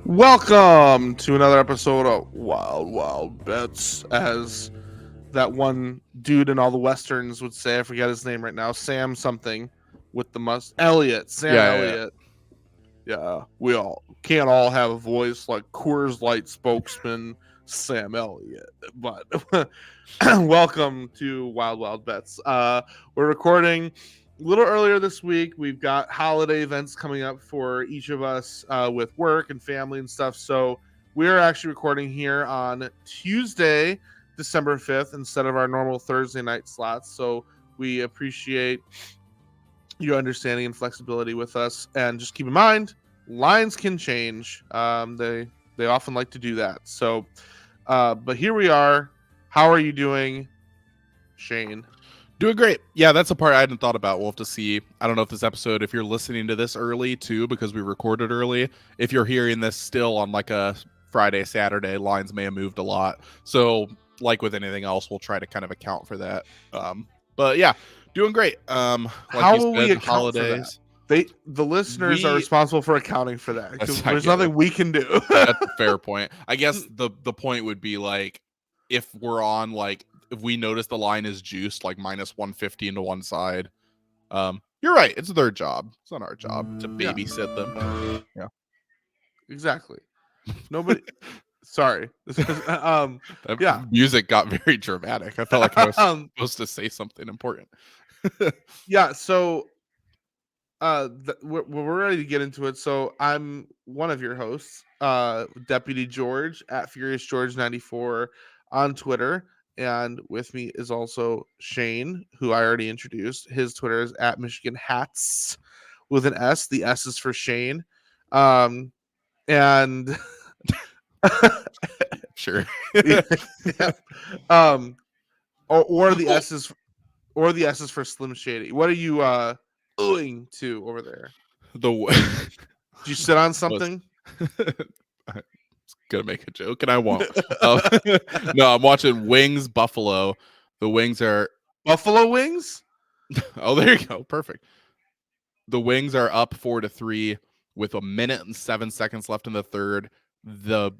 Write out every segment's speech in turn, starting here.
Welcome to another episode of Wild Wild Bets, as that one dude in all the westerns would say. I forget his name right now. Sam something with the Elliot. Sam Elliott. Yeah, we all can't all have a voice like Coors Light spokesman Sam Elliott. But welcome to Wild Wild Bets. We're recording a little earlier this week. We've got holiday events coming up for each of us with work and family and stuff. So we're actually recording here on Tuesday, December 5th, instead of our normal Thursday night slots. So we appreciate your understanding and flexibility with us. And just keep in mind, lines can change. They often like to do that. So, but here we are. How are you doing, Shane? Doing great. Yeah, that's a part I hadn't thought about. We'll have to see. I don't know if this episode, if you're listening to this early too, because we recorded early. If you're hearing this still on like a Friday, Saturday, lines may have moved a lot. So like with anything else, we'll try to kind of account for that. But yeah, doing great. Like how you will said, we account holidays. For that? The listeners are responsible for accounting for that, because there's nothing we can do. That's a fair point. I guess the point would be like, if we're on like, if we notice the line is juiced like minus 115 to one side, you're right. It's their job. It's not our job to babysit them. Yeah, exactly. Nobody. Sorry. That music got very dramatic. I felt like I was supposed to say something important. Yeah. So, we're ready to get into it. So I'm one of your hosts, Deputy George at Furious George 94 on Twitter. And with me is also Shane, who I already introduced. His Twitter is at Michigan Hats with an S. The S is for Shane. And sure. Yeah. Or the S is for Slim Shady. What are you owing to over there? Did you sit on something? Gonna make a joke and I won't. No, I'm watching Wings Buffalo. The Wings are Buffalo Wings. Oh, there you go. Perfect. The Wings are up 4-3 with 1 minute and 7 seconds left in the third. The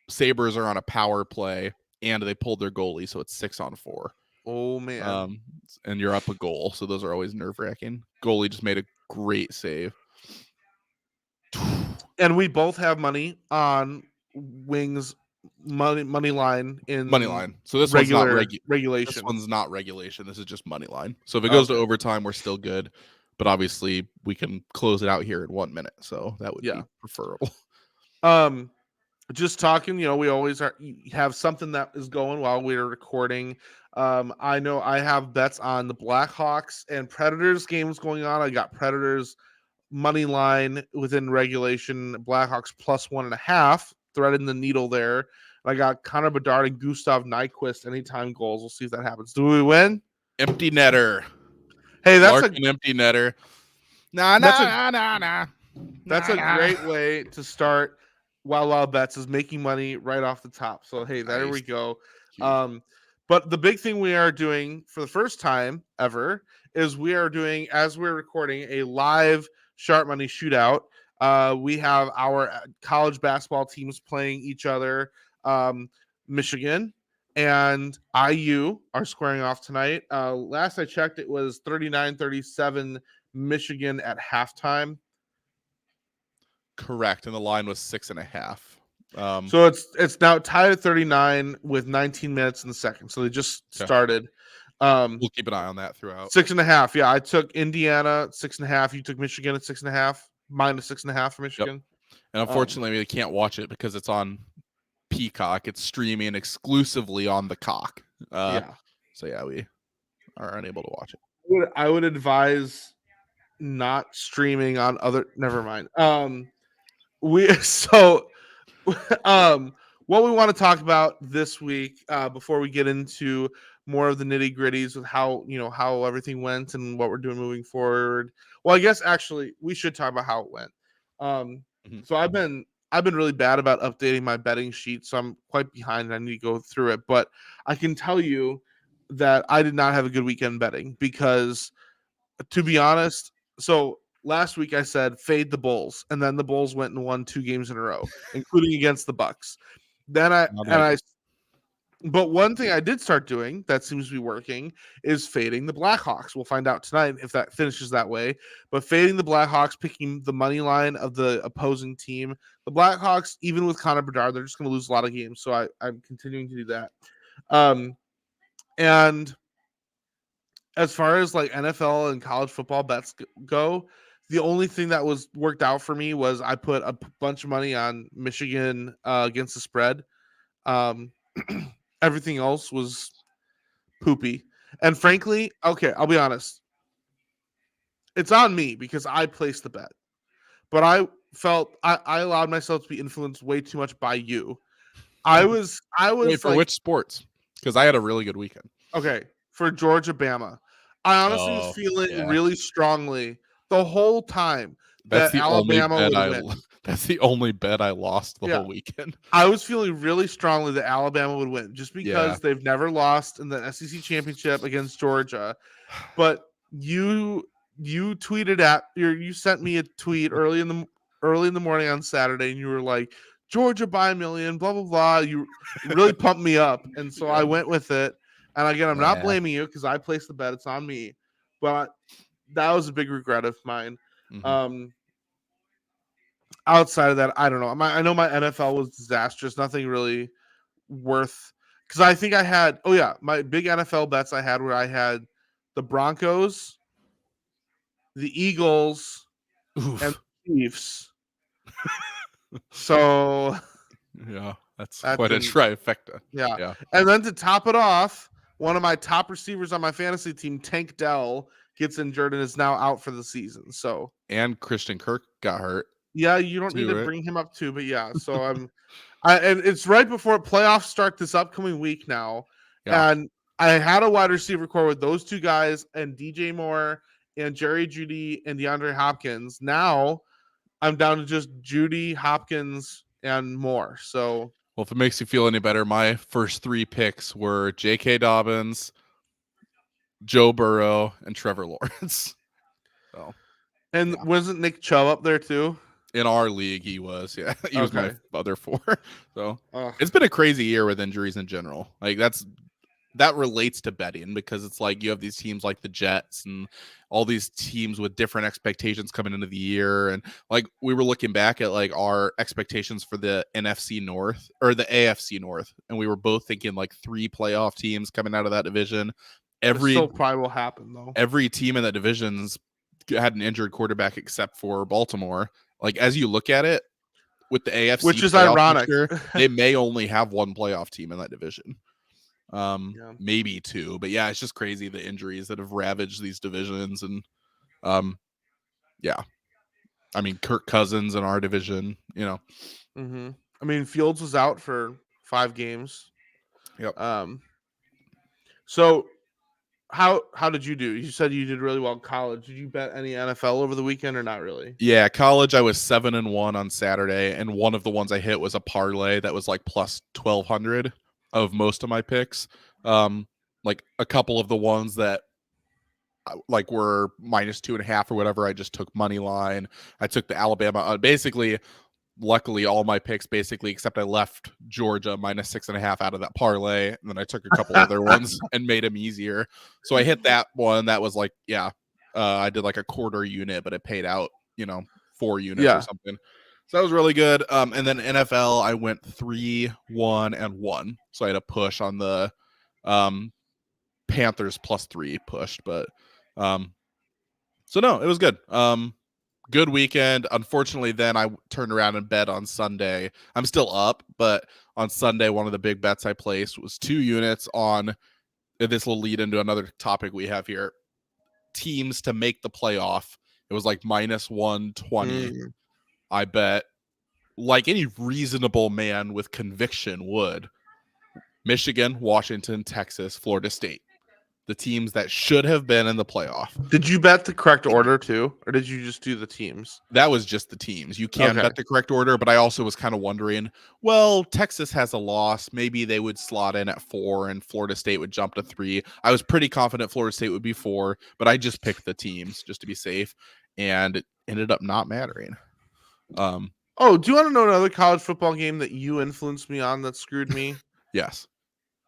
Sabres are on a power play and they pulled their goalie, so it's 6-on-4. Oh man. And you're up a goal, so those are always nerve-wracking. Goalie just made a great save. And we both have money on Wings money line in money line. So this regular one's not regulation. This one's not regulation. This is just money line. So if it goes to overtime, we're still good. But obviously, we can close it out here in 1 minute. So that would be preferable. Just talking. We always have something that is going while we're recording. I know I have bets on the Blackhawks and Predators games going on. I got Predators money line within regulation, Blackhawks plus 1.5, threading the needle there. I got Connor Bedard and Gustav Nyquist anytime goals. We'll see if that happens. Do we win? Empty netter. Hey, that's an empty netter. Nah. That's a great way to start Wild Wild Bets, is making money right off the top. So hey, there we go. But the big thing we are doing for the first time ever is we are doing, as we're recording, a live Sharp Money Shootout. We have our college basketball teams playing each other. Michigan and IU are squaring off tonight. Last I checked, it was 39-37 Michigan at halftime. Correct, and the line was 6.5. So it's now tied at 39 with 19 minutes in the second. So they just started. We'll keep an eye on that throughout. 6.5. Yeah, I took Indiana 6.5. You took Michigan at 6.5. -6.5 for Yep. Michigan. And unfortunately, we can't watch it because it's on Peacock. It's streaming exclusively on the cock. Yeah, So yeah, we are unable to watch it. I would advise not streaming on other. Never mind. We so what we want to talk about this week before we get into more of the nitty gritties with how everything went and what we're doing moving forward. Well, I guess actually we should talk about how it went. Mhm. So I've been really bad about updating my betting sheet, so I'm quite behind and I need to go through it. But I can tell you that I did not have a good weekend betting because, to be honest, so last week I said fade the Bulls, and then the Bulls went and won 2 games in a row, including against the Bucks. Then I Not and ideal. I but one thing I did start doing that seems to be working is fading the Blackhawks. We'll find out tonight if that finishes that way. But fading the Blackhawks, picking the money line of the opposing team. The Blackhawks, even with Connor Bedard, they're just going to lose a lot of games. So I'm continuing to do that. And as far as like NFL and college football bets go, the only thing that was worked out for me was I put a bunch of money on Michigan against the spread. Um, everything else was poopy. And frankly, okay, I'll be honest. It's on me because I placed the bet. But I felt I allowed myself to be influenced way too much by you. I Wait, was for like, which sports? Because I had a really good weekend. okay, for Georgia Bama. I honestly was Oh, feeling yeah. really strongly the whole time That's that the only Alabama bet would win. that's the only bet I lost the Yeah. whole weekend. I was feeling really strongly that Alabama would win just Yeah. because they've never lost in the SEC championship against Georgia. But you tweeted you sent me a tweet early in the morning on Saturday, and you were like, Georgia by a million, blah blah blah. You really pumped me up, and so I Yeah. went with it. And again, I'm not Yeah. blaming you because I placed the bet; it's on me. But that was a big regret of mine. Mhm. Um, outside of that, I don't know. I know my NFL was disastrous. Nothing really worth, because I think I had. Oh yeah, my big NFL bets I had where I had the Broncos, the Eagles, and Oof. the Chiefs. So Yeah, that's that quite a didn't. trifecta. Yeah, Yeah. and then to top it off, one of my top receivers on my fantasy team, Tank Dell, gets injured and is now out for the season. So And Christian Kirk got hurt yeah, you don't need too, to right? bring him up too, but yeah. So and it's right before playoffs start this upcoming week now, Yeah. and I had a wide receiver core with those two guys and DJ Moore and Jerry Judy and DeAndre Hopkins. Now I'm down to just Judy, Hopkins, and Moore. So Well, if it makes you feel any better, my first 3 picks were J.K. Dobbins, Joe Burrow, and Trevor Lawrence. So, and yeah. wasn't Nick Chubb up there too? In our league, he was. Yeah. He was my Okay. other 4. So, Ugh. it's been a crazy year with injuries in general. Like that relates to betting because it's like you have these teams like the Jets and all these teams with different expectations coming into the year. And like we were looking back at like our expectations for the NFC North or the AFC North, and we were both thinking like 3 playoff teams coming out of that division. It still probably will happen though. Every team in that division's had an injured quarterback except for Baltimore. Like as you look at it with the AFC Which is playoff ironic. picture, they may only have 1 playoff team in that division. Yeah. Maybe 2, but yeah, it's just crazy the injuries that have ravaged these divisions. And um yeah, I mean Kirk Cousins in our division, Mm-hmm. I mean, Fields was out for 5 games. Yep. So how did you do? You said you did really well in college. Did you bet any NFL over the weekend or not really? Yeah, college I was 7-1 on Saturday, and one of the ones I hit was a parlay that was like plus 1,200 of most of my picks. Like a couple of the ones that like were minus 2.5 or whatever, I just took money line. I took the Alabama. Basically, luckily, all my picks basically, except I left Georgia minus 6.5 out of that parlay, and then I took a couple other ones and made them easier. So I hit that one. That was like, yeah, I did like a quarter unit, but it paid out, 4 units or Yeah. something. So that was really good. And then NFL, I went 3-1-1. So I had a push on the Panthers +3 pushed, but so no, it was good. good weekend. Unfortunately, then I turned around and bet on Sunday. I'm still up, but on Sunday, one of the big bets I placed was 2 units on. This will lead into another topic we have here. Teams to make the playoff. It was like minus 120. Mm. I bet, like any reasonable man with conviction would, Michigan, Washington, Texas, Florida State. The teams that should have been in the playoff. Did you bet the correct order too, or did you just do the teams? That was just the teams. You can Okay. bet the correct order, but I also was kind of wondering, well, Texas has a loss. Maybe they would slot in at 4 and Florida State would jump to 3. I was pretty confident Florida State would be 4, but I just picked the teams just to be safe, and it ended up not mattering. Oh, do you want to know another college football game that you influenced me on that screwed me? Yes.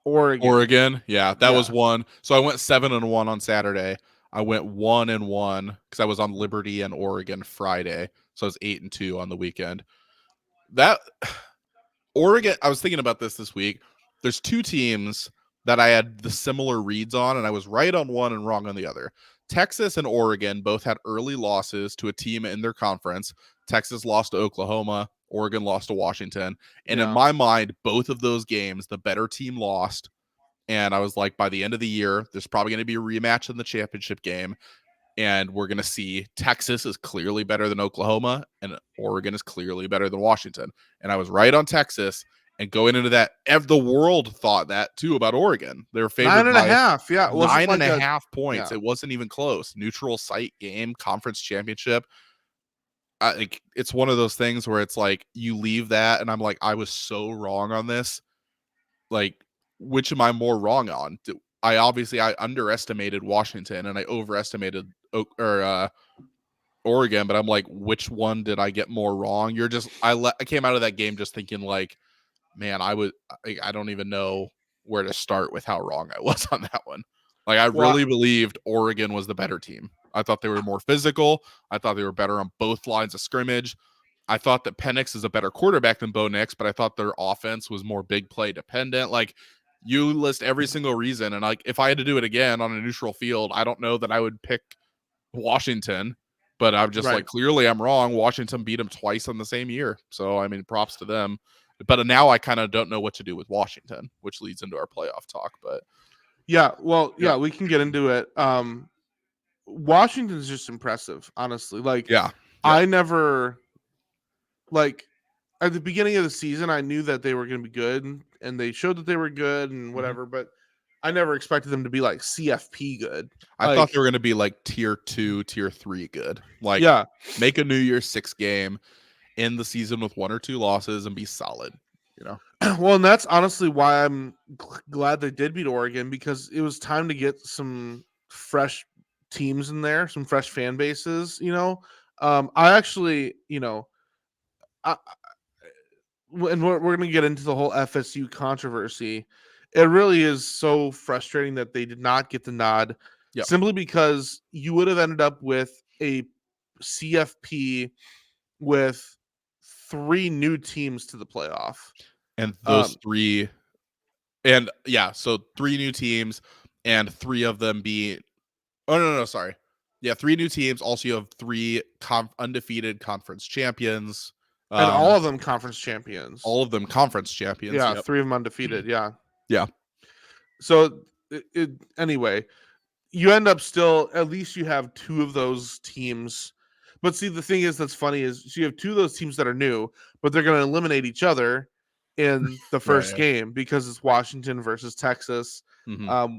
Oregon. Yeah, that was one. So I went 7-1 on Saturday. I went 1-1 because I was on Liberty and Oregon Friday. So I was 8-2 on the weekend. That Oregon, I was thinking about this week. There's 2 teams that I had the similar reads on, and I was right on one and wrong on the other. Texas and Oregon both had early losses to a team in their conference. Texas lost to Oklahoma. Oregon lost to Washington. And in my mind, both of those games, the better team lost. And I was like, by the end of the year, there's probably going to be a rematch in the championship game. And we're going to see Texas is clearly better than Oklahoma, and Oregon is clearly better than Washington. And I was right on Texas. And going into that, the world thought that too about Oregon. They were favored 9.5. Yeah, it wasn't 9.5 points. Yeah. It wasn't even close. Neutral site game, conference championship. It's one of those things where it's like you leave that, and I'm like, I was so wrong on this. Like, which am I more wrong on? I underestimated Washington and I overestimated Oregon, but I'm like, which one did I get more wrong? I came out of that game just thinking like, man, I don't even know where to start with how wrong I was on that one. Like, I really believed Oregon was the better team. I thought they were more physical. I thought they were better on both lines of scrimmage. I thought that Penix is a better quarterback than Bo Nix, but I thought their offense was more big play dependent. Like, you list every single reason, and like if I had to do it again on a neutral field, I don't know that I would pick Washington, but I'm just like, clearly I'm wrong. Washington beat them twice in the same year. So, I mean, props to them. But now I kind of don't know what to do with Washington, which leads into our playoff talk. But yeah, we can get into it. Washington's just impressive, honestly. Like, I never, like, at the beginning of the season, I knew that they were going to be good, and they showed that they were good and whatever, but I never expected them to be like CFP good. I thought they were going to be like tier 2, tier 3 good. Like, make a New Year's 6 game, end the season with 1 or 2 losses, and be solid. You know. Well, and that's honestly why I'm glad they did beat Oregon, because it was time to get some fresh teams in there, some fresh fan bases. I actually, and we're going to get into the whole FSU controversy. It really is so frustrating that they did not get the nod, simply because you would have ended up with a CFP with 3 new teams to the playoff. And those 3, and so 3 new teams, and 3 of them be, sorry. Yeah, 3 new teams. Also, you have 3 undefeated conference champions. And all of them conference champions. All of them conference champions. Yeah, 3 of them undefeated. Yeah. Yeah. So, anyway, you end up still, at least you have 2 of those teams. But see, the thing is that's funny is you have 2 of those teams that are new, but they're going to eliminate each other in the first game, because it's Washington versus Texas,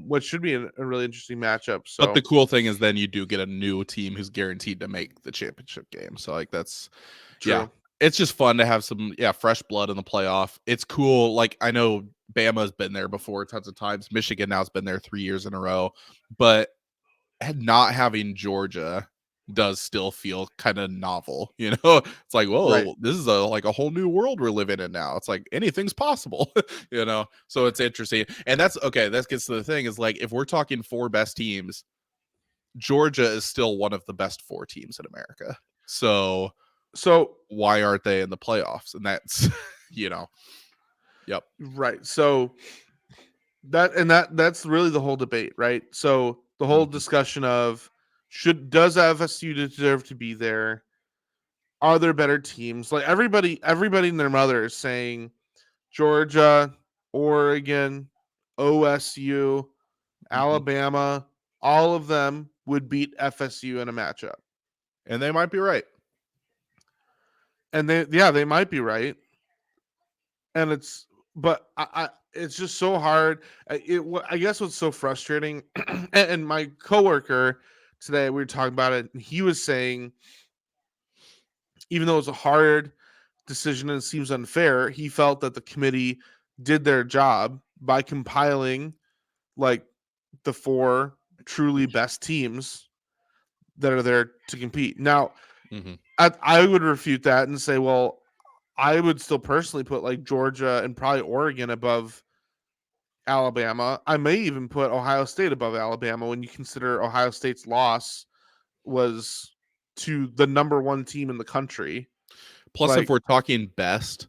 which should be a really interesting matchup. So, but the cool thing is then you do get a new team who's guaranteed to make the championship game. So, like, that's true. It's just fun to have some fresh blood in the playoff. It's cool. Like, I know Bama's been there before tons of times. Michigan now has been there 3 years in a row, but not having Georgia does still feel kind of novel. It's like, whoa, this is a whole new world we're living in now. It's like anything's possible. So it's interesting. And that's okay. That gets to the thing is, like, if we're talking 4 best teams, Georgia is still one of the best 4 teams in America. So why aren't they in the playoffs? And that's right. So that's really the whole debate, right? So the whole discussion of does FSU deserve to be there? are there better teams? Like everybody and their mother is saying Georgia, Oregon, OSU, Mhm. Alabama, all of them would beat FSU in a matchup. And they might be right. And they might be right. And but it's just so hard. I guess what's so frustrating, and my coworker today, we were talking about it, and he was saying, even though it's a hard decision and it seems unfair, he felt that the committee did their job by compiling like the four truly best teams that are there to compete. Now, Mhm. I would refute that and say, well, I would still personally put like Georgia and probably Oregon above Alabama. I may even put Ohio State above Alabama when you consider Ohio State's loss was to the number one team in the country. Plus, if Like, we're talking best,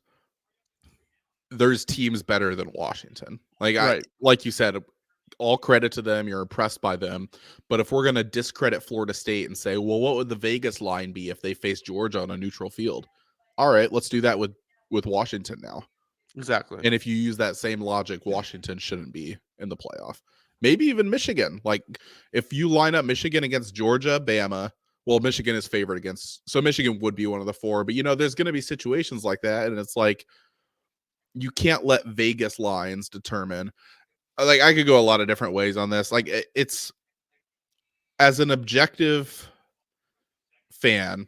there's teams better than Washington. right, Like you said, all credit to them. You're impressed by them. But if we're going to discredit Florida State and say, well, what would the Vegas line be if they face Georgia on a neutral field? All right, let's do that with Washington now. exactly. And if you use that same logic, Washington shouldn't be in the playoff. Maybe even Michigan. Like if you line up Michigan against Georgia, Bama, well, Michigan is favored against, so Michigan would be one of the four. But there's going to be situations like that, and it's like you can't let Vegas lines determine. Like I could go a lot of different ways on this. Like it's as an objective fan,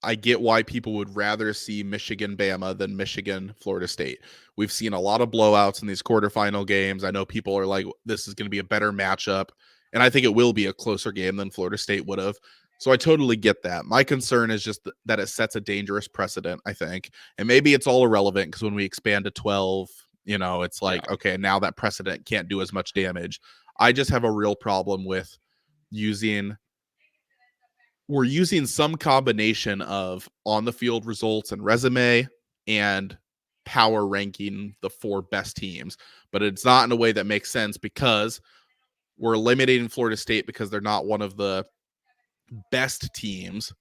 I get why people would rather see Michigan Bama than Michigan Florida State. We've seen a lot of blowouts in these quarterfinal games. I know people are like, this is going to be a better matchup. And I think it will be a closer game than Florida State would have. So I totally get that. My concern is just that it sets a dangerous precedent, I think. And maybe it's all irrelevant because when we expand to 12, it's like, Yeah, okay, now that precedent can't do as much damage. I just have a real problem with using we're using some combination of on the field results and resume and power ranking the four best teams, but it's not in a way that makes sense because we're eliminating Florida State because they're not one of the best teams,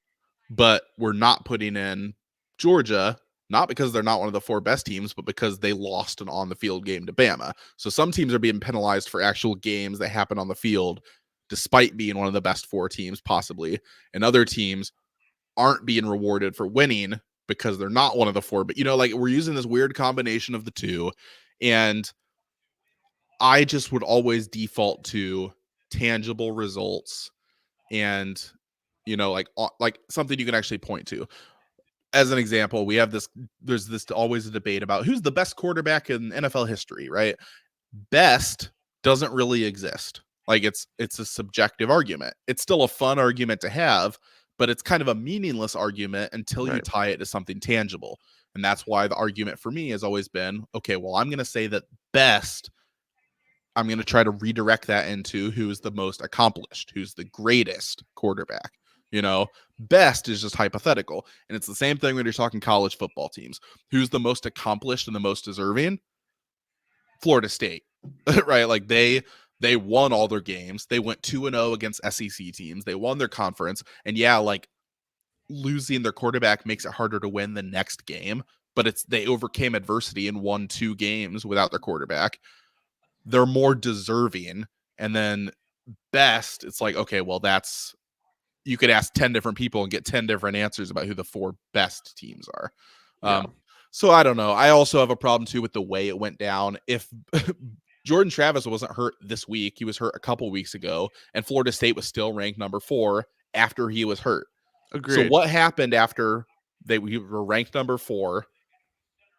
but we're not putting in Georgia, not because they're not one of the four best teams, but because they lost an on the field game to Bama. So some teams are being penalized for actual games that happen on the field, despite being one of the best four teams, possibly. And other teams aren't being rewarded for winning because they're not one of the four. But, like we're using this weird combination of the two. And I just would always default to tangible results and like something you can actually point to. As an example, there's this always a debate about who's the best quarterback in NFL history, right? Best doesn't really exist. Like it's a subjective argument. It's still a fun argument to have, but it's kind of a meaningless argument until you right. tie it to something tangible. And that's why the argument for me has always been, okay, well, I'm going to say that best, I'm going to try to redirect that into who's the most accomplished, who's the greatest quarterback. Best is just hypothetical. And it's the same thing when you're talking college football teams. Who's the most accomplished and the most deserving? Florida State, right? Like they won all their games. They went 2-0 against SEC teams. They won their conference. And yeah, like losing their quarterback makes it harder to win the next game, but they overcame adversity and won 2 games without their quarterback. They're more deserving. And then best, it's like, okay, well, that's you could ask 10 different people and get 10 different answers about who the 4 best teams are. Yeah, So I don't know. I also have a problem too with the way it went down. If Jordan Travis wasn't hurt this week, he was hurt a couple weeks ago, and Florida State was still ranked number 4 after he was hurt. So agreed. what happened after we were ranked number 4?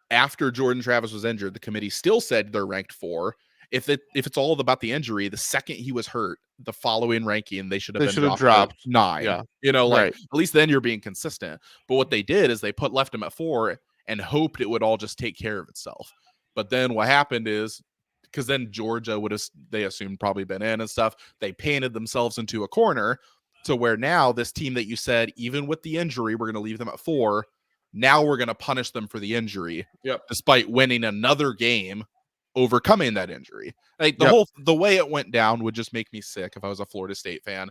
After Jordan Travis was injured, the committee still said they're ranked 4. If it's all about the injury, the second he was hurt, the following ranking, they should have They been should have dropped to dropped. 9. Yeah, Like right. at least then you're being consistent. But what they did is they left him at 4 and hoped it would all just take care of itself. But then what happened is because then Georgia would have, they assumed, probably been in and stuff. They painted themselves into a corner to where now this team that you said, even with the injury, we're going to leave them at 4. Now we're going to punish them for the injury, Yep. despite winning another game, overcoming that injury. Like Yep. the way it went down would just make me sick if I was a Florida State fan.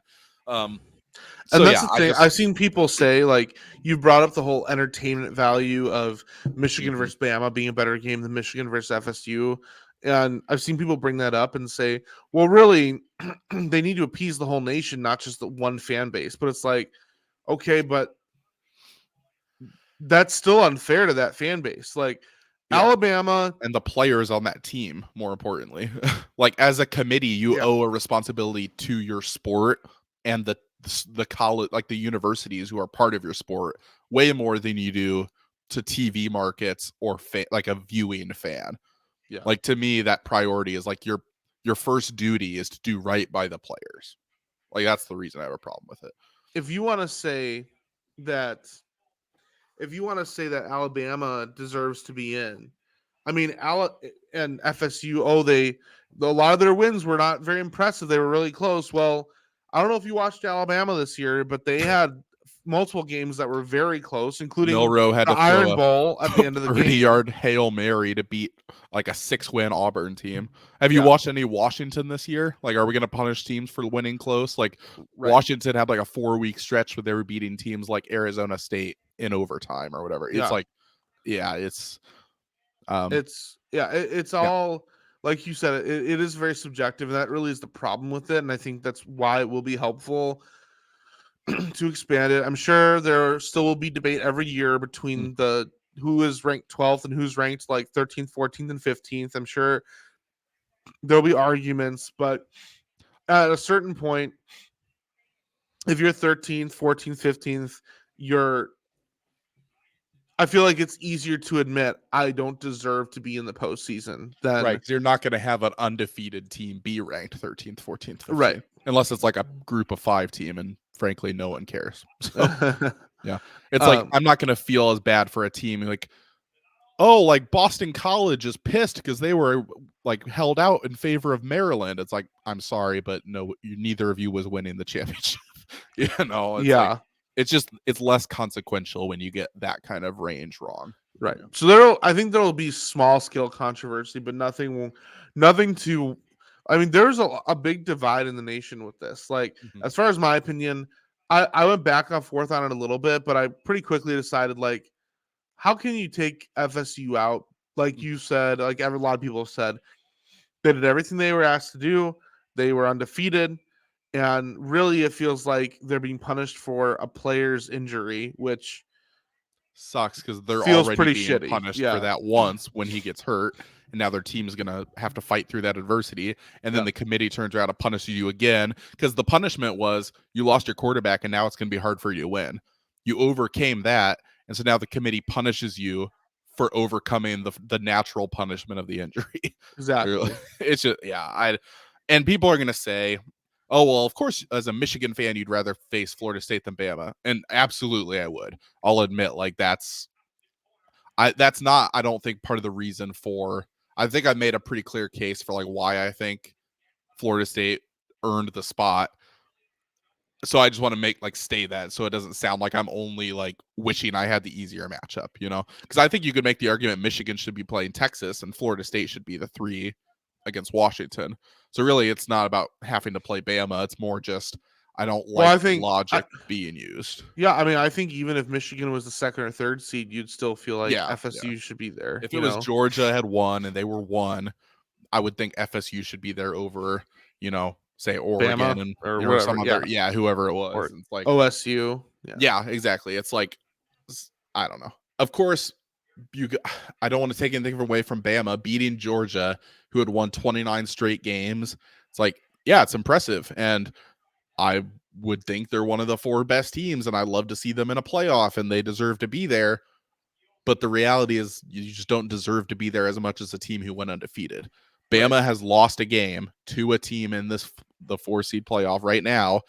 So And that's yeah, the I thing. just I've seen people say, like, you brought up the whole entertainment value of Michigan Mhm. versus Bama being a better game than Michigan versus FSU. And I've seen people bring that up and say, well, really, they need to appease the whole nation, not just the one fan base. But it's like, okay, but that's still unfair to that fan base. Like, yeah, Alabama, and the players on that team, more importantly. Like as a committee, you yeah, owe a responsibility to your sport and the college, like the universities who are part of your sport, way more than you do to TV markets or like a viewing fan. yeah. Like to me, that priority is like your first duty is to do right by the players. Like that's the reason I have a problem with it. If you want to say that, if you want to say that Alabama deserves to be in, I mean, and FSU, a lot of their wins were not very impressive. They were really close. Well, I don't know if you watched Alabama this year, but they had multiple games that were very close, including Milrow had the to throw Iron a Bowl at the end of the game. 30-yard Hail Mary to beat like a 6-win Auburn team. Have you Yeah, watched any Washington this year? Like, are we going to punish teams for winning close? Like, right. Washington had like a 4-week stretch where they were beating teams like Arizona State in overtime or whatever. It's Yeah, like, yeah, um, it's yeah, all like you said. It is very subjective, and that really is the problem with it. And I think that's why it will be helpful to expand it. I'm sure there still will be debate every year between mhm. the who is ranked 12th and who's ranked like 13th, 14th, and 15th. I'm sure there'll be arguments, but at a certain point, if you're 13th, 14th, 15th, you're I feel like it's easier to admit I don't deserve to be in the postseason Right, than because you're not going to have an undefeated team be ranked 13th, 14th, right. 15th, unless it's like a group of 5 team, and frankly, no one cares. So yeah, it's like um, I'm not going to feel as bad for a team like, oh, like Boston College is pissed because they were like held out in favor of Maryland. It's like, I'm sorry, but no, neither of you was winning the championship. It's like yeah, it's less consequential when you get that kind of range wrong. right. Yeah. So I think there'll be small scale controversy, but nothing to. I mean, there's a big divide in the nation with this. Like, Mhm. as far as my opinion, I went back and forth on it a little bit, but I pretty quickly decided, like, how can you take FSU out? Like you said, like a lot of people have said, they did everything they were asked to do. They were undefeated. And really, it feels like they're being punished for a player's injury, which Sucks because they're feels already pretty being shitty. punished for Yeah. that once when he gets hurt, and now their team's gonna have to fight through that adversity, and then Yeah. the committee turns around and punishes you again because the punishment was you lost your quarterback, and now it's gonna be hard for you to win. You overcame that, and so now the committee punishes you for overcoming the natural punishment of the injury. Exactly. It's just and people are gonna say, oh well, of course, as a Michigan fan, you'd rather face Florida State than Bama, and absolutely I would. I'll admit, like that's not, I don't think, part of the reason for, I think I made a pretty clear case for like why I think Florida State earned the spot. So I just want to make like stay that so it doesn't sound like I'm only like wishing I had the easier matchup, because I think you could make the argument Michigan should be playing Texas and Florida State should be the 3 against Washington. So really it's not about having to play Bama, it's more just I don't Well, like the logic being used. yeah, I mean, I think even if Michigan was the second or third seed, you'd still feel like Yeah, yeah. FSU should be there, If it you was know? Georgia had won and they were 1, I would think FSU should be there over, say Oregon Bama and or some whatever. Yeah. other, yeah, whoever it was. Or It's like, OSU. Yeah. yeah, exactly. It's like I don't know. Of course, I don't want to take anything away from Bama beating Georgia, who had won 29 straight games. It's like, yeah, it's impressive, and I would think they're one of the 4 best teams, and I love to see them in a playoff, and they deserve to be there. But the reality is you just don't deserve to be there as much as a team who went undefeated. Right. Bama has lost a game to a team in the 4 seed playoff right now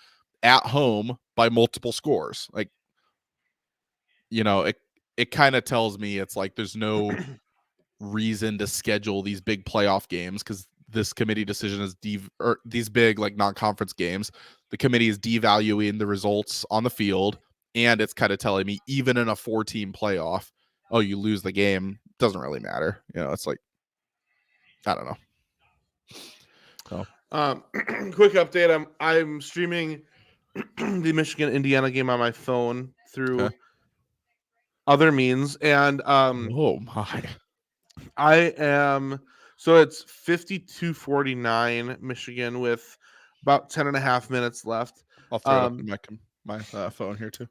at home by multiple scores. Like, it kind of tells me it's like there's no reason to schedule these big playoff games because this committee decision is or these big like non-conference games. The committee is devaluing the results on the field, and it's kind of telling me even in a 4-team playoff, oh, you lose the game, doesn't really matter. It's like I don't know. So Quick update. I'm streaming the Michigan Indiana game on my phone Okay. through other means, and Oh my. I am so it's 52-49 Michigan with about 10 and a half minutes left. I'll throw it up in Um, my phone here too.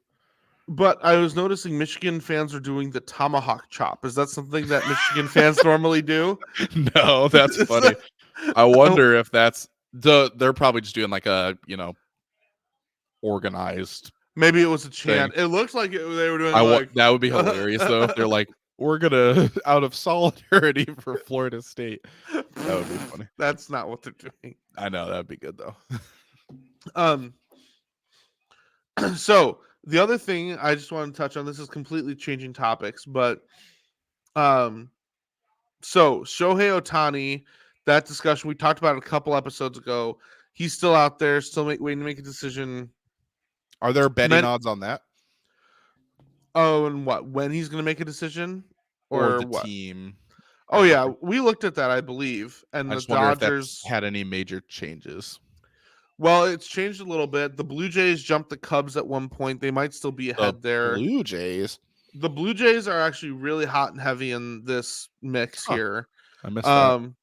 but I was noticing Michigan fans are doing the tomahawk chop. Is that something that Michigan fans normally do? No, that's Is funny. that- I oh, wonder if that's they're probably just doing like a, organized maybe it was a thing. chant. It looks like they were doing like That would be hilarious though if they're like, we're gonna out of solidarity for Florida State. That would be funny. That's not what they're doing. I know that'd be good though. Um, so the other thing I just want to touch on, this is completely changing topics, but um, so Shohei Otani, that discussion we talked about it a couple episodes ago. He's still out there, still waiting to make a decision. Are there betting Men, odds on that oh, and what? When he's going to make a decision, or or the what? team? Oh yeah, Everything. we looked at that, I believe, and I the just wonder if that's Dodgers. had any major changes. Well, it's changed a little bit. The Blue Jays jumped the Cubs at one point. They might still be The ahead there. Blue Jays. The Blue Jays are actually really hot and heavy in this mix Huh, here. I missed that. Um,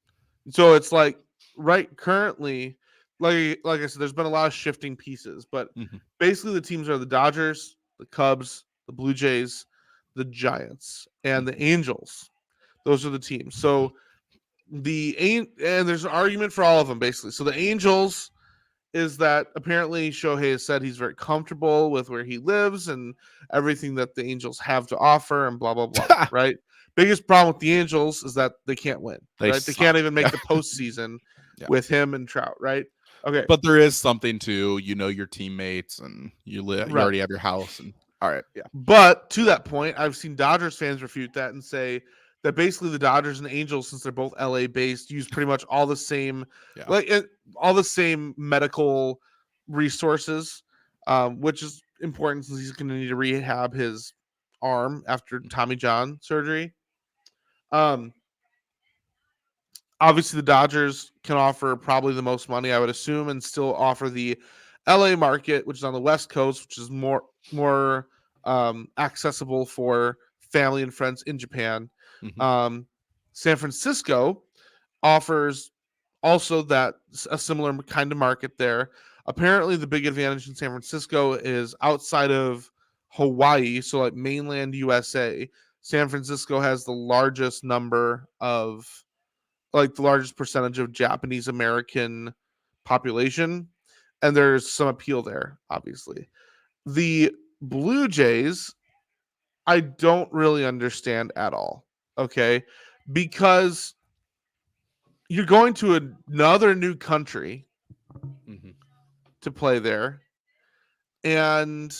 so it's like right currently, like I said, there's been a lot of shifting pieces, but Mhm. basically the teams are the Dodgers, the Cubs, the Blue Jays, the Giants, and the Angels. Those are the teams. So and there's an argument for all of them basically. So the Angels is that apparently Shohei has said he's very comfortable with where he lives and everything that the Angels have to offer and blah blah blah. Right. Biggest problem with the Angels is that they can't win. They Right. They suck. can't even Yeah. make the postseason Yeah. with him and Trout. Right. Okay. But there is something to, your teammates and you Right. already have your house and all right. Yeah. But to that point, I've seen Dodgers fans refute that and say that basically the Dodgers and Angels, since they're both LA based, use pretty much all the same, Yeah. all the same medical resources, which is important since he's going to need to rehab his arm after Tommy John surgery. Um, Obviously, the Dodgers can offer probably the most money, I would assume, and still offer the LA market, which is on the West Coast, which is more accessible for family and friends in Japan. Mhm. San Francisco offers also a similar kind of market there. Apparently, the big advantage in San Francisco is outside of Hawaii, so like mainland USA. San Francisco has the largest number of the largest percentage of Japanese American population, and there's some appeal there, obviously. The Blue Jays, I don't really understand at all. Okay. Because you're going to another new country Mhm. to play there. And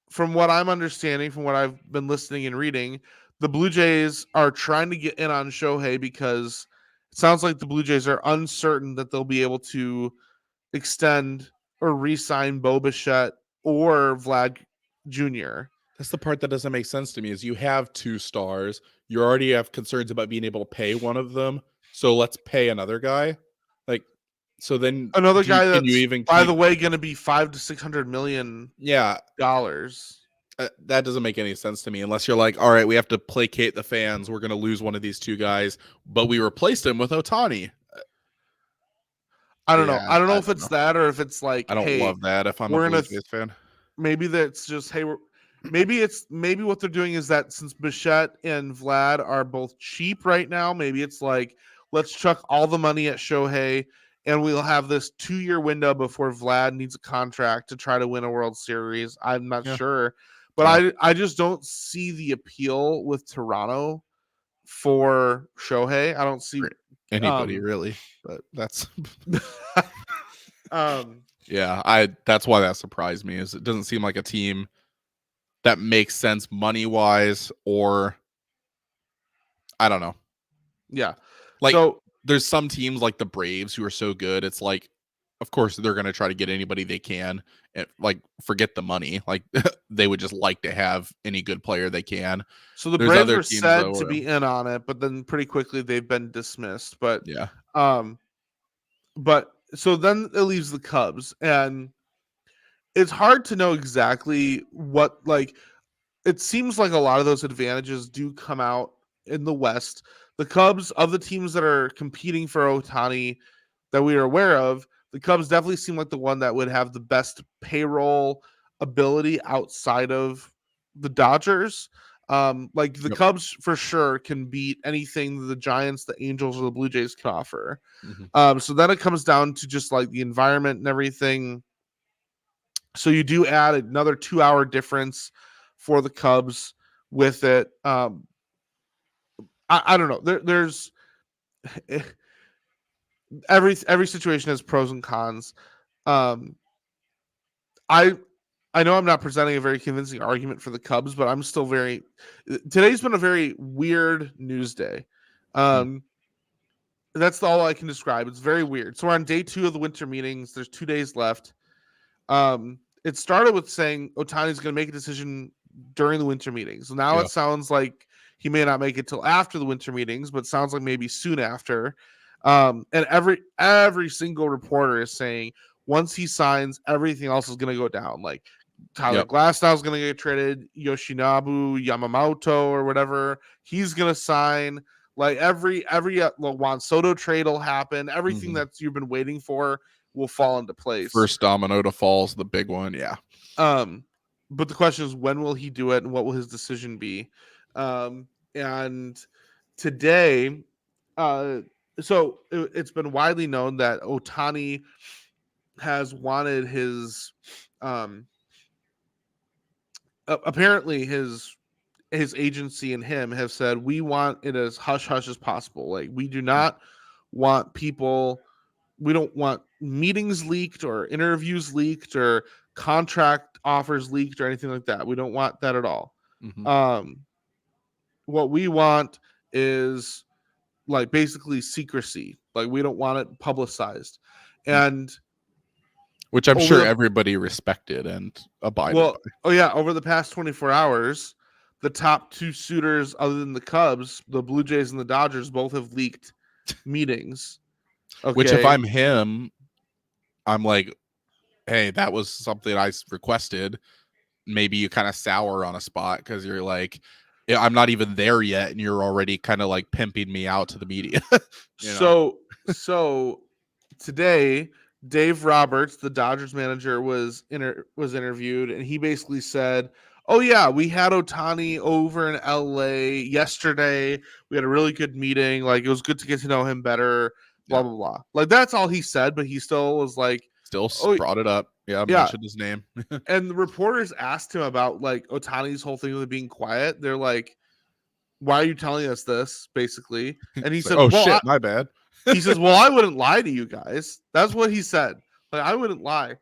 from what I'm understanding, from what I've been listening and reading, the Blue Jays are trying to get in on Shohei because it sounds like the Blue Jays are uncertain that they'll be able to extend or re-sign Bo Bichette or Vlad Jr. That's the part that doesn't make sense to me is you have two stars. You already have concerns about being able to pay one of them. So let's pay another guy. Like, so then Another guy can you that's, even by the keep, way, going to be $500 to $600 million. that doesn't make any sense to me unless you're like, all right, we have to placate the fans. We're going to lose one of these two guys, but we replaced him with Otani. I don't know. Yeah, I don't know I if don't it's know. that or if it's like, I don't hey, love that if I'm a we're Blue gonna Jays fan. maybe that's just hey, maybe what they're doing is that since Bichette and Vlad are both cheap right now, maybe it's like let's chuck all the money at Shohei and we'll have this 2-year window before Vlad needs a contract to try to win a World Series. I'm not Yeah. sure, but Yeah. I just don't see the appeal with Toronto for Shohei. I don't see For anybody um really, but that's um yeah, that's why that surprised me is it doesn't seem like a team that makes sense money wise, or I don't know. yeah. Like So there's some teams like the Braves who are so good, it's like of course they're gonna try to get anybody they can and like forget the money. Like they would just like to have any good player they can. So the There's Braves other were teams though said to where be in on it, but then pretty quickly they've been dismissed. But yeah. um but so then it leaves the Cubs and it's hard to know exactly what, like, it seems like a lot of those advantages do come out in the West. The Cubs, of the teams that are competing for Otani that we are aware of, the Cubs definitely seem like the one that would have the best payroll ability outside of the Dodgers. Like the Yep. Cubs for sure can beat anything the Giants, the Angels, or the Blue Jays can offer. Mm-hmm. So then it comes down to just like the environment and everything. So you do add another 2 hour difference for the Cubs with it. I don't know. There's every situation has pros and cons. Um, I I know I'm not presenting a very convincing argument for the Cubs, but I'm still very. Today's been a very weird news day. Mm. Um, that's all I can describe. It's very weird. So we're on day 2 of the winter meetings. There's 2 days left. It started with saying Otani's going to make a decision during the winter meetings. So now Yeah. it sounds like he may not make it till after the winter meetings, but sounds like maybe soon after. And every single reporter is saying once he signs, everything else is going to go down. Like Tyler Yep. Glasnow is going to get traded, Yoshinobu Yamamoto or whatever, he's going to sign. Like every Juan Soto trade will happen. Everything Mm-hmm. that you've been waiting for will fall into place. First domino to fall is the big one. Yeah. But the question is, when will he do it, and what will his decision be? And today, so it's been widely known that Otani has wanted his, apparently his agency and him have said we want it as hush hush as possible. Like we do not want people, we don't want meetings leaked or interviews leaked or contract offers leaked or anything like that. We don't want that at all. Mm-hmm. Um, what we want is like basically secrecy. Like we don't want it publicized. And Which I'm over sure the everybody respected and abided well, by. oh yeah, over the past 24 hours, the top 2 suitors other than the Cubs, the Blue Jays and the Dodgers, both have leaked meetings. Which, if Okay. I'm him, I'm like, hey, that was something I requested. Maybe you kind of sour on a spot because you're like, yeah, I'm not even there yet, and you're already kind of like pimping me out to the media. you know? So today, Dave Roberts, the Dodgers manager, was interviewed, and he basically said, "Oh yeah, we had Otani over in LA yesterday. We had a really good meeting. Like it was good to get to know him better. Blah Yeah. blah blah." Like that's all he said, but he still was like, Still "Oh brought it up. Yeah, yeah." mentioned his name. And the reporters asked him about like Otani's whole thing with being quiet. They're like, "Why are you telling us this?" Basically, and he It's like, said, oh "Well, shit, my bad. he says, "Well, I wouldn't lie to you guys." That's what he said. Like I wouldn't lie.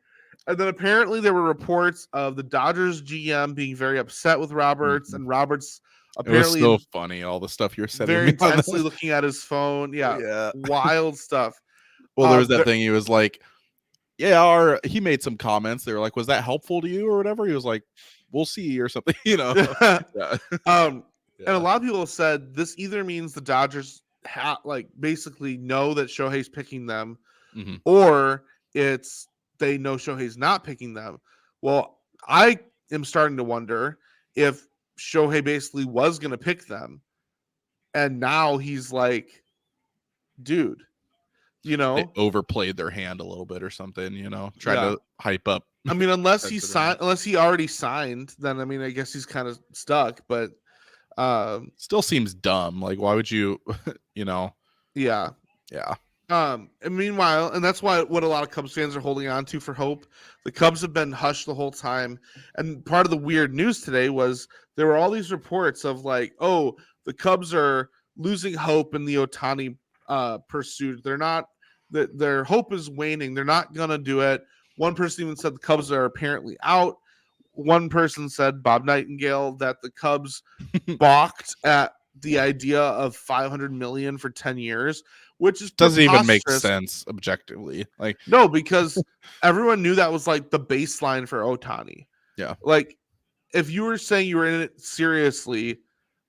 And then apparently there were reports of the Dodgers GM being very upset with Roberts, Mhm. and Roberts It was apparently so funny, all the stuff you're sending very me on intensely this. looking at his phone. Yeah, Yeah. wild stuff. Well, there was that There, thing. He was like, yeah, he made some comments. They were like, was that helpful to you or whatever? He was like, we'll see or something, Yeah. and a Yeah. lot of people have said this either means the Dodgers like basically know that Shohei's picking them, Mm-hmm. or it's they know Shohei's not picking them. Well, I am starting to wonder if Shohei basically was going to pick them, and now he's like, dude, They overplayed their hand a little bit or something, tried yeah. to hype up. I mean, unless he Considering signed, unless he already signed, then I mean, I guess he's kind of stuck. But still seems dumb. Like, why would you, you know? yeah. Yeah. And meanwhile, and that's why what a lot of Cubs fans are holding on to for hope. The Cubs have been hushed the whole time. And part of the weird news today was there were all these reports of like, oh, the Cubs are losing hope in the Otani pursuit. They're not that their hope is waning. They're not gonna do it. One person even said the Cubs are apparently out. One person said, Bob Nightingale, that the Cubs balked at the idea of 500 million for 10 years, which is Doesn't even make preposterous. sense objectively. Like, No, because everyone knew that was like the baseline for Otani. yeah. Like if you were saying you were in it seriously,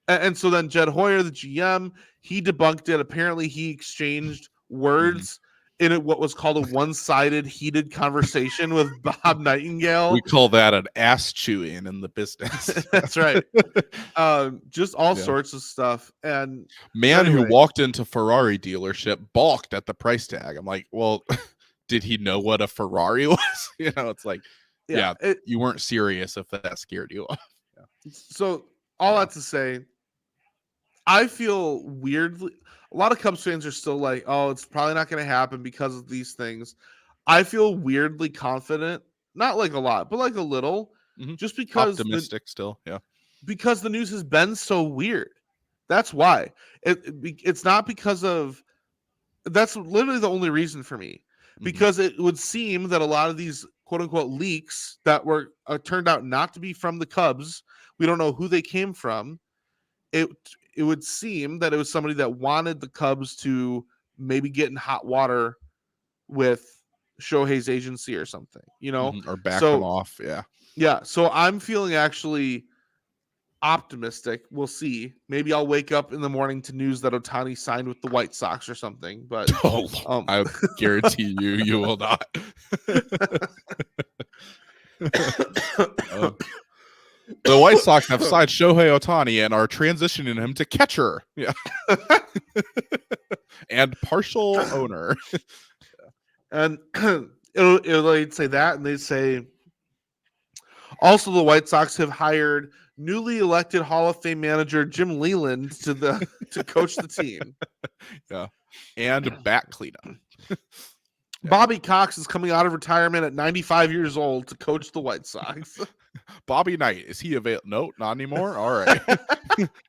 and so then Jed Hoyer, the GM, he debunked it. Apparently he exchanged Mm-hmm. words what was called a one-sided heated conversation with Bob Nightingale. We call that an ass chewing in the business. That's right. Just all Yeah. sorts of stuff. And Man anyway, who walked into Ferrari dealership balked at the price tag. I'm like, well, did he know what a Ferrari was? It's like, yeah, you weren't serious if that scared you off. Yeah. So all that to say, I feel weirdly, a lot of Cubs fans are still like, oh, it's probably not going to happen because of these things. I feel weirdly confident, not like a lot, but like a little, just because optimistic still. Yeah. Because the news has been so weird. That's why. It's not because of, that's literally the only reason for me. Because it would seem that a lot of these quote unquote leaks that were turned out not to be from the Cubs, we don't know who they came from. It would seem that it was somebody that wanted the Cubs to maybe get in hot water with Shohei's agency or something, or back them off. Yeah. So I'm feeling actually optimistic. We'll see. Maybe I'll wake up in the morning to news that Ohtani signed with the White Sox or something. But I guarantee you will not. The White Sox have signed Shohei Ohtani and are transitioning him to catcher. Yeah. And partial owner. And they'd say that, and they'd say also the White Sox have hired newly elected Hall of Fame manager Jim Leland to coach the team. Yeah. And back cleanup. Yeah. Bobby Cox is coming out of retirement at 95 years old to coach the White Sox. Bobby Knight, is he available? No, not anymore. All right.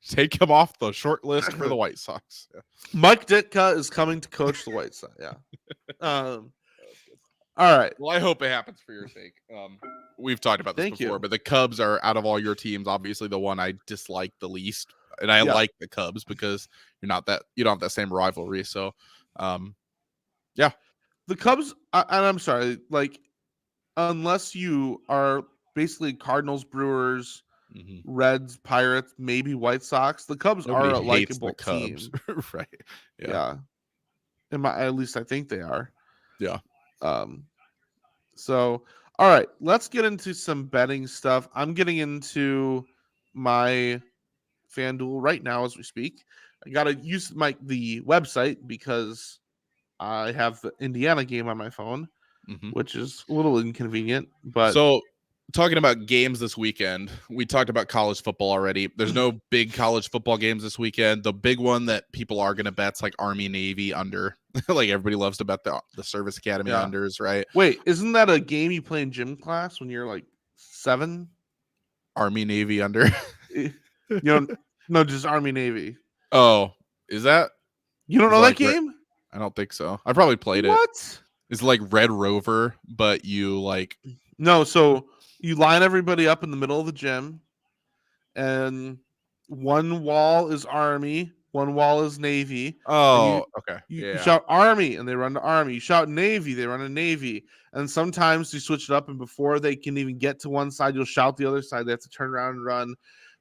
Take him off the short list for the White Sox. Yeah. Mike Ditka is coming to coach the White Sox. Yeah. All right. Well, I hope it happens for your sake. We've talked about this before, but the Cubs are, out of all your teams, obviously the one I dislike the least. And I like the Cubs because you don't have that same rivalry. So, yeah. The Cubs, and I'm sorry, like, unless you are basically Cardinals, Brewers, Reds, Pirates, maybe White Sox, the Cubs are a likable team. Right. Yeah. At least I think they are. Yeah. So, all right, let's get into some betting stuff. I'm getting into my FanDuel right now as we speak. I got to use the website because I have the Indiana game on my phone, which is a little inconvenient. But so, talking about games this weekend, we talked about college football already. There's no big college football games this weekend. The big one that people are going to bet's like Army Navy under. Like everybody loves to bet the Service Academy unders, right? Wait, isn't that a game you play in gym class when you're like 7? Army Navy under. No, just Army Navy. Oh, is that? You don't know that game? I don't think so. I probably played it. What? It's like Red Rover, but you like. No, so you line everybody up in the middle of the gym, and one wall is Army, one wall is Navy. Oh, okay. You shout Army, and they run to Army. You shout Navy, they run to Navy. And sometimes you switch it up, and before they can even get to one side, you'll shout the other side. They have to turn around and run.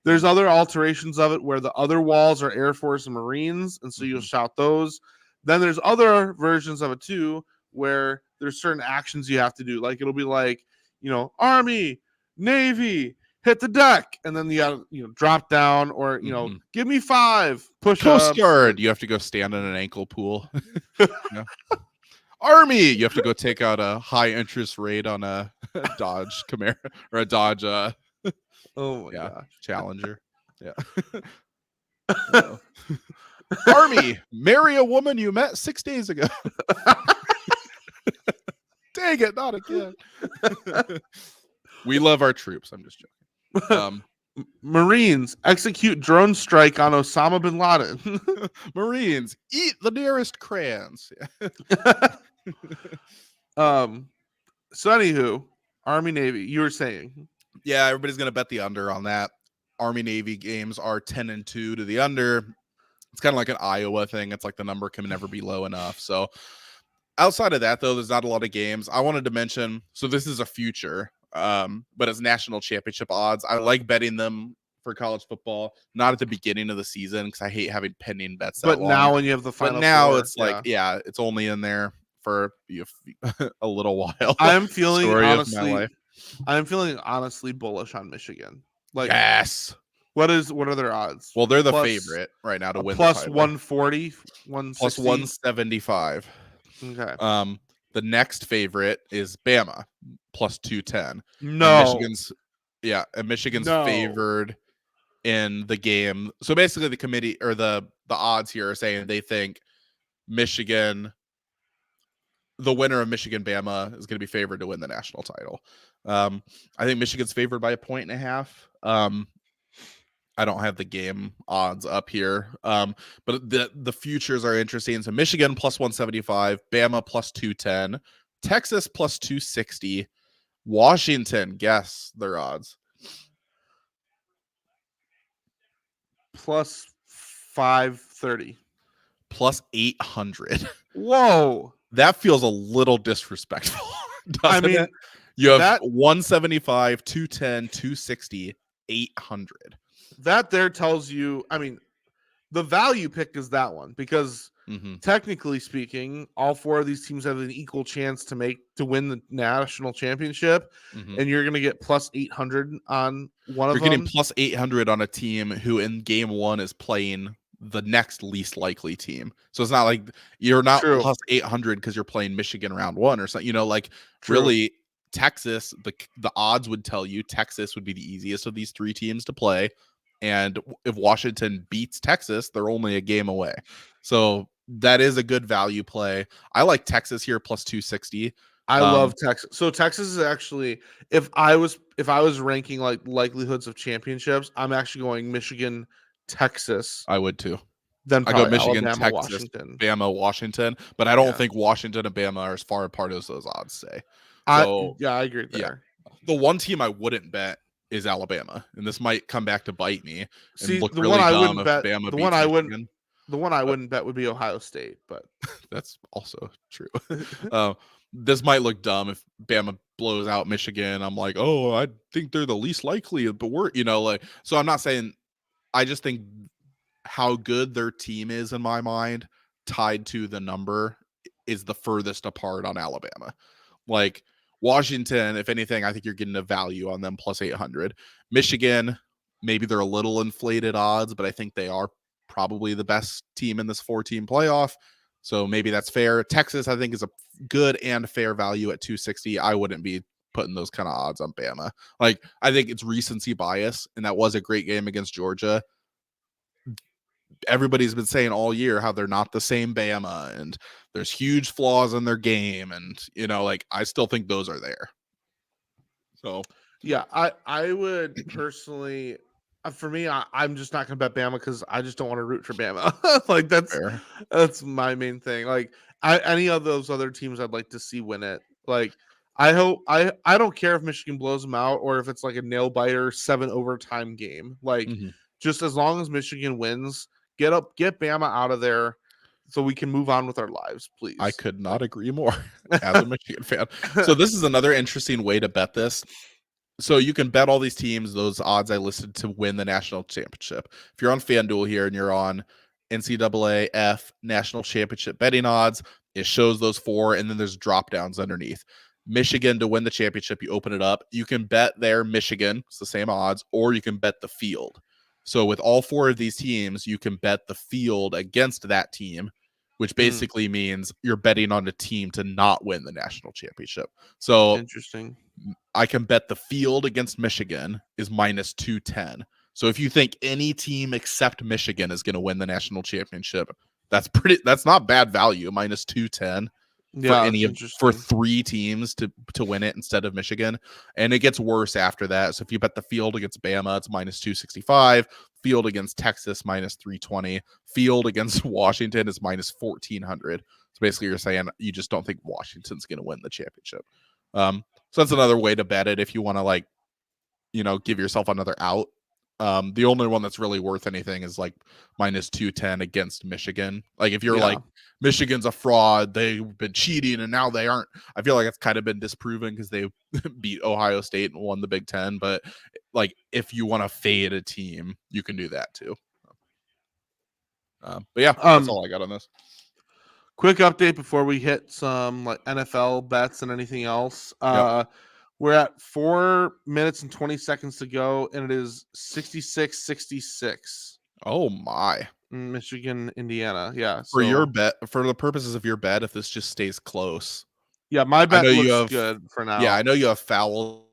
There's other alterations of it where the other walls are Air Force and Marines, and so you'll shout those. Then there's other versions of it too, where there's certain actions you have to do. Like it'll be like, Army, Navy, hit the deck, and then you got to drop down, or give me 5 push-ups. Coast Guard, you have to go stand in an ankle pool. Army, you have to go take out a high interest rate on a Dodge Camaro or a Dodge. Oh my gosh. Challenger. Yeah. Army, marry a woman you met 6 days ago. Dang it, not again. We love our troops. I'm just joking. Marines, execute drone strike on Osama bin Laden. Marines, eat the nearest crayons. So anywho, Army Navy, you were saying. Yeah, everybody's gonna bet the under on that. Army Navy games are 10-2 to the under. It's kind of like an Iowa thing. It's like the number can never be low enough. So outside of that, though, there's not a lot of games. I wanted to mention, so this is a future, but it's national championship odds. I like betting them for college football, not at the beginning of the season because I hate having pending bets. But now when you have the final, but now it's like, it's only in there for a little while. I'm feeling Story of my life. honestly bullish on Michigan. Like, Yes. what are their odds? Well, they're the Plus favorite right now to a win the plus title. 140, Plus 160. 175. Okay. The next favorite is Bama, plus 210. And No. Michigan's No. favored in the game. So basically the committee or the odds here are saying they think Michigan, the winner of Michigan Bama, is going to be favored to win the national title. I think Michigan's favored by 1.5 points. I don't have the game odds up here, but the futures are interesting. So Michigan plus 175, Bama plus 210, Texas plus 260, Washington, guess their odds. Plus 530. Plus 800. Whoa. That feels a little disrespectful, doesn't I mean, it? You have that 175, 210, 260, 800. that there tells you, I mean, the value pick is that one because technically speaking, all four of these teams have an equal chance to win the national championship, and you're going to get plus 800 on one of them. You're getting plus 800 on a team who in game one is playing the next least likely team. So it's not like you're not True. plus 800 because you're playing Michigan round one or something. True. Really, Texas, the odds would tell you Texas would be the easiest of these three teams to play. And if Washington beats Texas, they're only a game away. So that is a good value play. I like Texas here plus 260. I love Texas. So Texas is actually, if I was ranking like likelihoods of championships, I'm actually going Michigan, Texas. I would too. Then I go probably Michigan, Alabama, Texas, Washington. Bama, Washington, but I don't think Washington and Bama are as far apart as those odds say. So I agree there. Yeah. The one team I wouldn't bet is Alabama, and this might come back to bite me and look the really one I dumb wouldn't if bet, Bama the beats one I Michigan. wouldn't bet would be Ohio State, but that's also true. This might look dumb if Bama blows out Michigan. I'm like, oh, I think they're the least likely, but so I'm not saying. I just think how good their team is in my mind, tied to the number, is the furthest apart on Alabama. Like Washington, if anything, I think you're getting a value on them plus 800. Michigan, maybe they're a little inflated odds, but I think they are probably the best team in this 4-team playoff. So maybe that's fair. Texas, I think, is a good and fair value at 260. I wouldn't be putting those kind of odds on Bama. Like, I think it's recency bias, and that was a great game against Georgia. Everybody's been saying all year how they're not the same Bama and there's huge flaws in their game. And, I still think those are there. So, yeah, I would personally, for me, I'm just not going to bet Bama because I just don't want to root for Bama. Like that's my main thing. Like any of those other teams I'd like to see win it. Like I hope I don't care if Michigan blows them out or if it's like a nail biter 7 overtime game. Like just as long as Michigan wins, get Bama out of there so we can move on with our lives, please. I could not agree more as a Michigan fan. So this is another interesting way to bet this. So you can bet all these teams, those odds I listed, to win the national championship. If you're on FanDuel here and you're on NCAA F national championship betting odds, it shows those 4, and then there's drop downs underneath. Michigan to win the championship, you open it up. You can bet there Michigan, it's the same odds, or you can bet the field. So with all 4 of these teams, you can bet the field against that team, which basically means you're betting on a team to not win the national championship. So interesting. I can bet the field against Michigan is minus 210. So if you think any team except Michigan is going to win the national championship, that's not bad value, minus 210 for 3 teams to win it instead of Michigan. And it gets worse after that. So if you bet the field against Bama, it's minus 265, field against Texas minus 320, field against Washington is minus 1400. So basically you're saying you just don't think Washington's going to win the championship. So that's another way to bet it if you want to give yourself another out. The only one that's really worth anything is like minus 210 against Michigan. Like if you're like Michigan's a fraud, they've been cheating and now they aren't. I feel like it's kind of been disproven because they beat Ohio State and won the Big Ten. But like if you want to fade a team, you can do that too. But yeah, that's all I got on this. quick update before we hit some like NFL bets and anything else. Yep. We're at 4 minutes and 20 seconds to go, and it is 66-66. Oh my. Michigan, Indiana. Yeah. For your So bet, for the purposes of your bet, if this just stays close, yeah, my I know bet you looks have. good for now. Yeah, I know you have fouls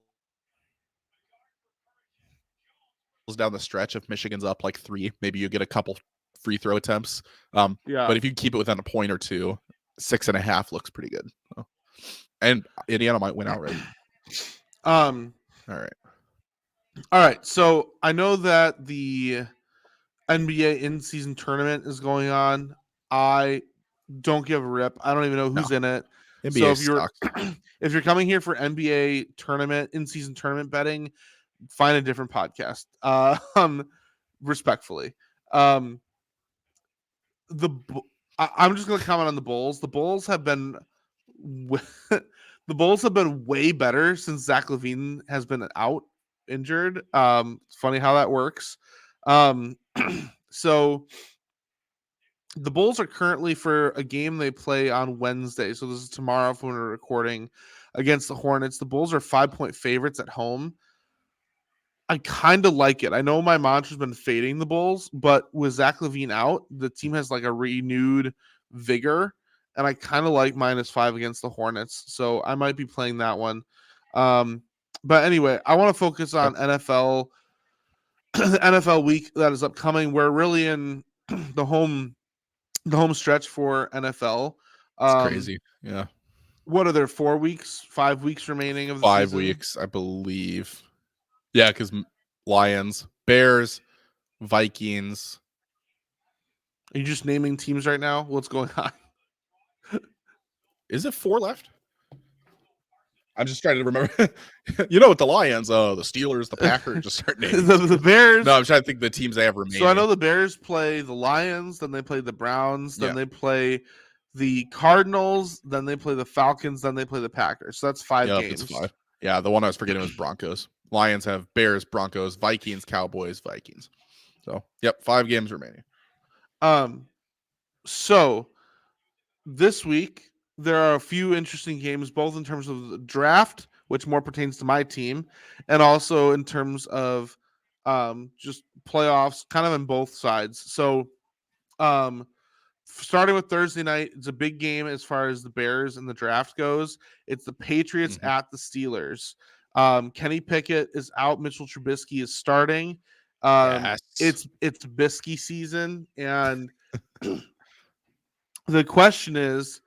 down the stretch. If Michigan's up like 3, maybe you get a couple free throw attempts. Yeah. But if you keep it within a point or two, 6.5 looks pretty good. And Indiana might win outright. All right. So I know that the NBA in-season tournament is going on. I don't give a rip. I don't even know who's in it. So NBA if you're sucks. if you're coming here for NBA tournament in-season tournament betting, find a different podcast. Respectfully. I'm just going to comment on the Bulls. The Bulls have been the Bulls have been way better since Zach LaVine has been out injured. It's funny how that works. So the Bulls are currently for a game they play on Wednesday. So this is tomorrow when we're recording against the Hornets. The Bulls are 5-point favorites at home. I kind of like it. I know my mantra's been fading the Bulls, but with Zach LaVine out, the team has like a renewed vigor, and I kind of like -5 against the Hornets. So I might be playing that one. But anyway, I want to focus on NFL NFL week that is upcoming. We're really in the home stretch for NFL. It's crazy. Yeah. What are there 4 weeks, 5 weeks remaining of the 5 season? weeks, I believe. Yeah, because Lions, Bears, Vikings. Are you just naming teams right now? What's going on? Is it 4 left? I'm just trying to remember. You know what the Lions, the Steelers, the Packers, just start naming. the Bears. No, I'm trying to think the teams they have remaining. So I know the Bears play the Lions, then they play the Browns, then Yeah. they play the Cardinals, then they play the Falcons, then they play the Packers. So that's 5 games. It's 5. Yeah, the one I was forgetting was Broncos. Lions have Bears, Broncos, Vikings, Cowboys, Vikings. So, 5 games remaining. So this week there are a few interesting games, both in terms of the draft, which more pertains to my team, and also in terms of just playoffs, kind of on both sides. So starting with Thursday night, it's a big game as far as the Bears and the draft goes. It's the Patriots at the Steelers. Kenny Pickett is out. Mitchell Trubisky is starting. Yes. It's Trubisky season, and the question is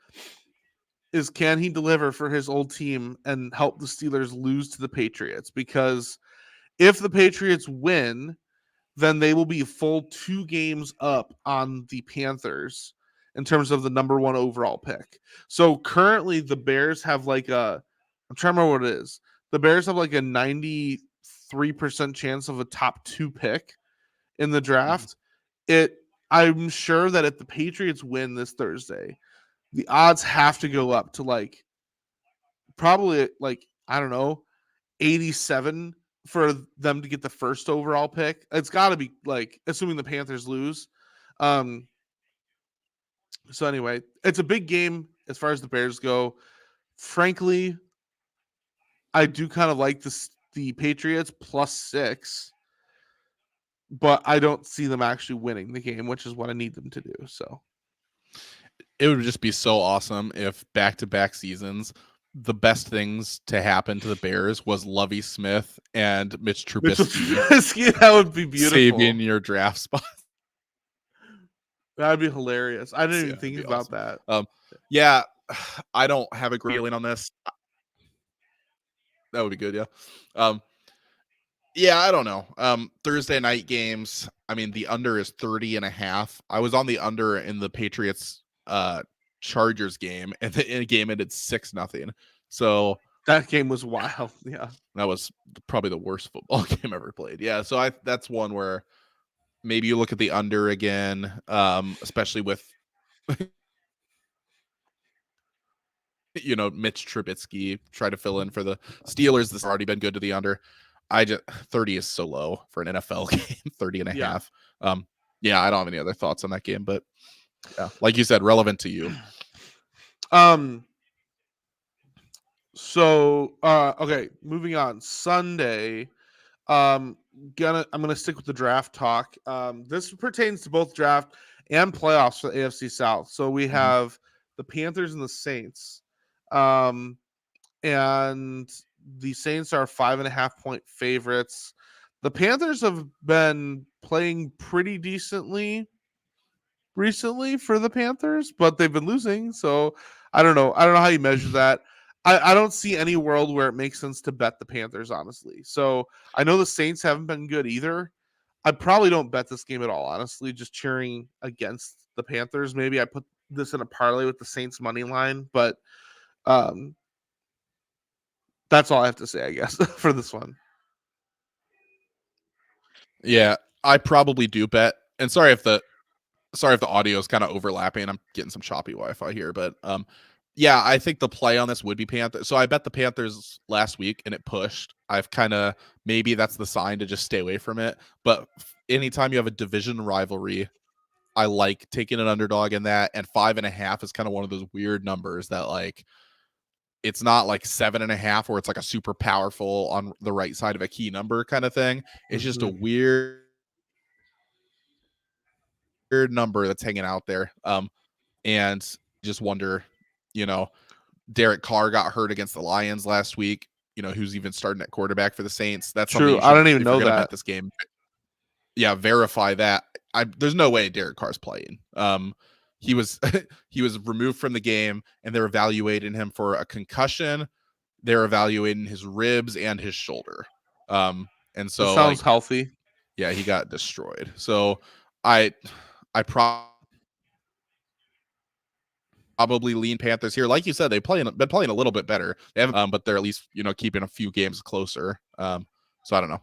can he deliver for his old team and help the Steelers lose to the Patriots? Because if the Patriots win, then they will be a full 2 games up on the Panthers in terms of the number 1 overall pick. So currently the Bears have like I'm trying to remember what it is. The Bears have like a 93% chance of a top 2 pick in the draft. I'm sure that if the Patriots win this Thursday, the odds have to go up to like probably like, I don't know, 87 for them to get the first overall pick. It's got to be like, assuming the Panthers lose. So anyway, it's a big game as far as the Bears go. Frankly, I do kind of like the Patriots +6, but I don't see them actually winning the game, which is what I need them to do. So it would just be so awesome if back-to-back seasons the best things to happen to the Bears was Lovie Smith and Mitch Trubisky. That would be beautiful. Saving your draft spot. That'd be hilarious. I didn't even think about that. Yeah, I don't have a great feeling on this. That would be good, yeah. Yeah, I don't know. Thursday night games, I mean, the under is 30.5. I was on the under in the Patriots Chargers game, and the game ended 6-0. So that game was wild. Yeah, that was probably the worst football game ever played. Yeah, so that's one where maybe you look at the under again, especially with Mitch Trubisky try to fill in for the Steelers. This has already been good to the under. 30 is so low for an NFL game, 30.5. Yeah, I don't have any other thoughts on that game, but yeah, like you said, relevant to you. Um. So, okay, moving on. Sunday, um, I'm gonna stick with the draft talk. This pertains to both draft and playoffs for the AFC South. So we Mhm. have the Panthers and the Saints, um, and the Saints are 5.5 point favorites. The Panthers have been playing pretty decently recently for the Panthers, but they've been losing. So I don't know. I don't know how you measure that. I don't see any world where it makes sense to bet the Panthers, honestly. So I know the Saints haven't been good either. I probably don't bet this game at all, honestly, just cheering against the Panthers. Maybe I put this in a parlay with the Saints money line, but um, that's all I have to say, I guess, for this one. Yeah, I probably do bet. And sorry if the audio is kind of overlapping. I'm getting some choppy Wi-Fi here, but yeah, I think the play on this would be Panthers. So I bet the Panthers last week and it pushed. I've kind of maybe that's the sign to just stay away from it. But anytime you have a division rivalry, I like taking an underdog in that. And 5.5 is kind of one of those weird numbers that like it's not like 7.5 where it's like a super powerful on the right side of a key number kind of thing. It's just a Mm-hmm. weird number that's hanging out there. And just wonder, you know, Derek Carr got hurt against the Lions last week. You know, who's even starting at quarterback for the Saints. That's something True. you I should, don't even if you're know going to bet that. this game, yeah, verify that. There's no way Derek Carr's playing. He was he was removed from the game, and they're evaluating him for a concussion. They're evaluating his ribs and his shoulder. And That so sounds like, healthy. yeah, he got destroyed. So I I probably lean Panthers here. Like you said, been playing a little bit better. They haven't, but they're at least keeping a few games closer. So I don't know,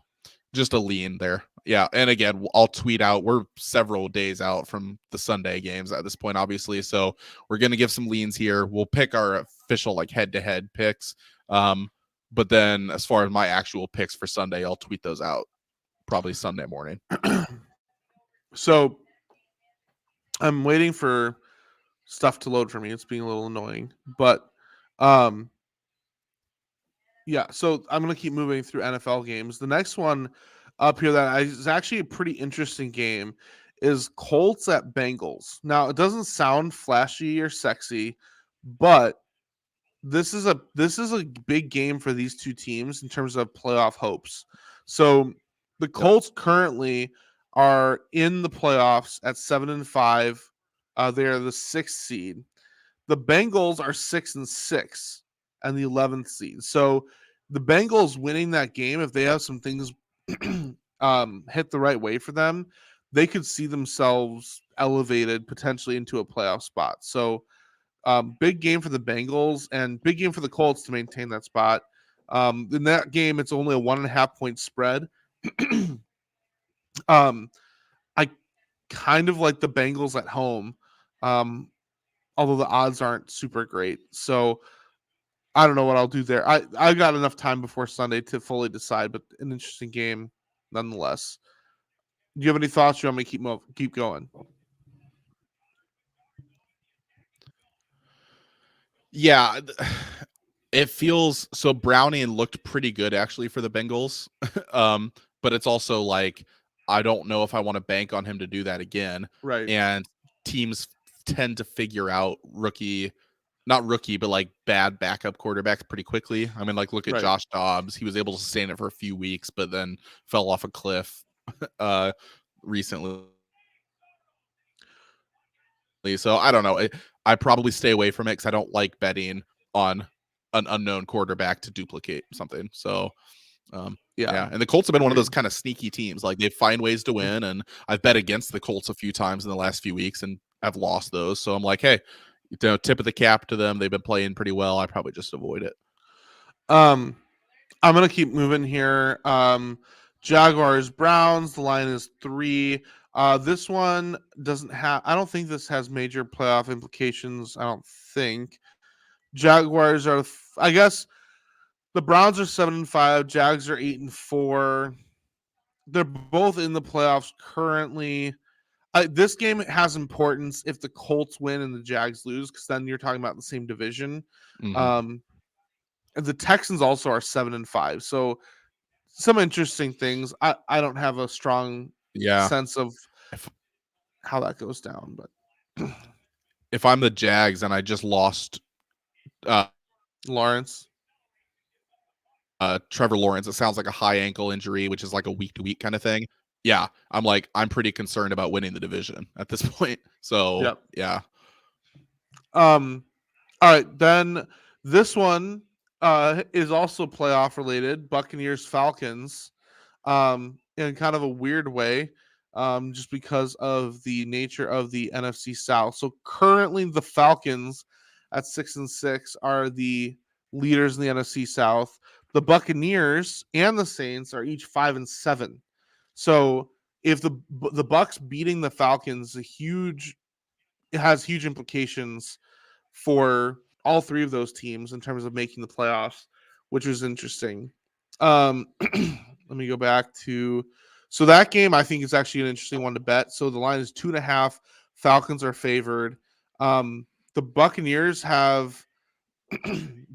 just a lean there. Yeah, and again, I'll tweet out. We're several days out from the Sunday games at this point, obviously. So we're gonna give some leans here. We'll pick our official like head-to-head picks. But then as far as my actual picks for Sunday, I'll tweet those out probably Sunday morning. So I'm waiting for stuff to load for me. It's being a little annoying, but um, yeah. So I'm gonna keep moving through NFL games. The next one up here is actually a pretty interesting game is Colts at Bengals. Now it doesn't sound flashy or sexy, but this is a big game for these two teams in terms of playoff hopes. So the Yep. Colts currently are in the playoffs at 7-5. They are the sixth seed. The Bengals are 6-6 and the 11th seed. So the Bengals winning that game, if they have some things hit the right way for them, they could see themselves elevated potentially into a playoff spot. So big game for the Bengals and big game for the Colts to maintain that spot. In that game, it's only a 1.5 point spread. um, I kind of like the Bengals at home, although the odds aren't super great. So I don't know what I'll do there. I got enough time before Sunday to fully decide, but an interesting game nonetheless. Do you have any thoughts? You want me to keep going? Yeah, it feels so. Browning looked pretty good actually for the Bengals, but it's also like I don't know if I want to bank on him to do that again. Right, And teams tend to figure out not rookie, but like bad backup quarterbacks pretty quickly. I mean, like look at right. Josh Dobbs; he was able to sustain it for a few weeks, but then fell off a cliff recently. So I don't know. I probably stay away from it because I don't like betting on an unknown quarterback to duplicate something. So Yeah, yeah, and the Colts have been one of agreed. those kind of sneaky teams. Like they find ways to win, and I've bet against the Colts a few times in the last few weeks, and I've lost those. So I'm like, hey, tip of the cap to them. They've been playing pretty well. I probably just avoid it. Um, I'm gonna keep moving here. Jaguars Browns. The line is 3. This one doesn't have. I don't think this has major playoff implications. I don't think Jaguars are. I guess the Browns are 7-5. Jags are 8-4. They're both in the playoffs currently. This game has importance if the Colts win and the Jags lose, because then you're talking about the same division. Mhm. And the Texans also are 7-5, so some interesting things. I don't have a strong Yeah. sense of If how that goes down, but if I'm the Jags and I just lost Lawrence. Trevor Lawrence, it sounds like a high ankle injury, which is like a week to week kind of thing. Yeah, I'm pretty concerned about winning the division at this point. So Yep. yeah, All right, then this one is also playoff related. Buccaneers Falcons, in kind of a weird way, just because of the nature of the NFC South. So currently, the Falcons at 6-6 are the leaders in the NFC South. The Buccaneers and the Saints are each 5-7. So if the Bucks beating the Falcons, it has huge implications for all three of those teams in terms of making the playoffs, which was interesting. Let me go back to that game. I think is actually an interesting one to bet. So the line is 2.5. Falcons are favored. The Buccaneers have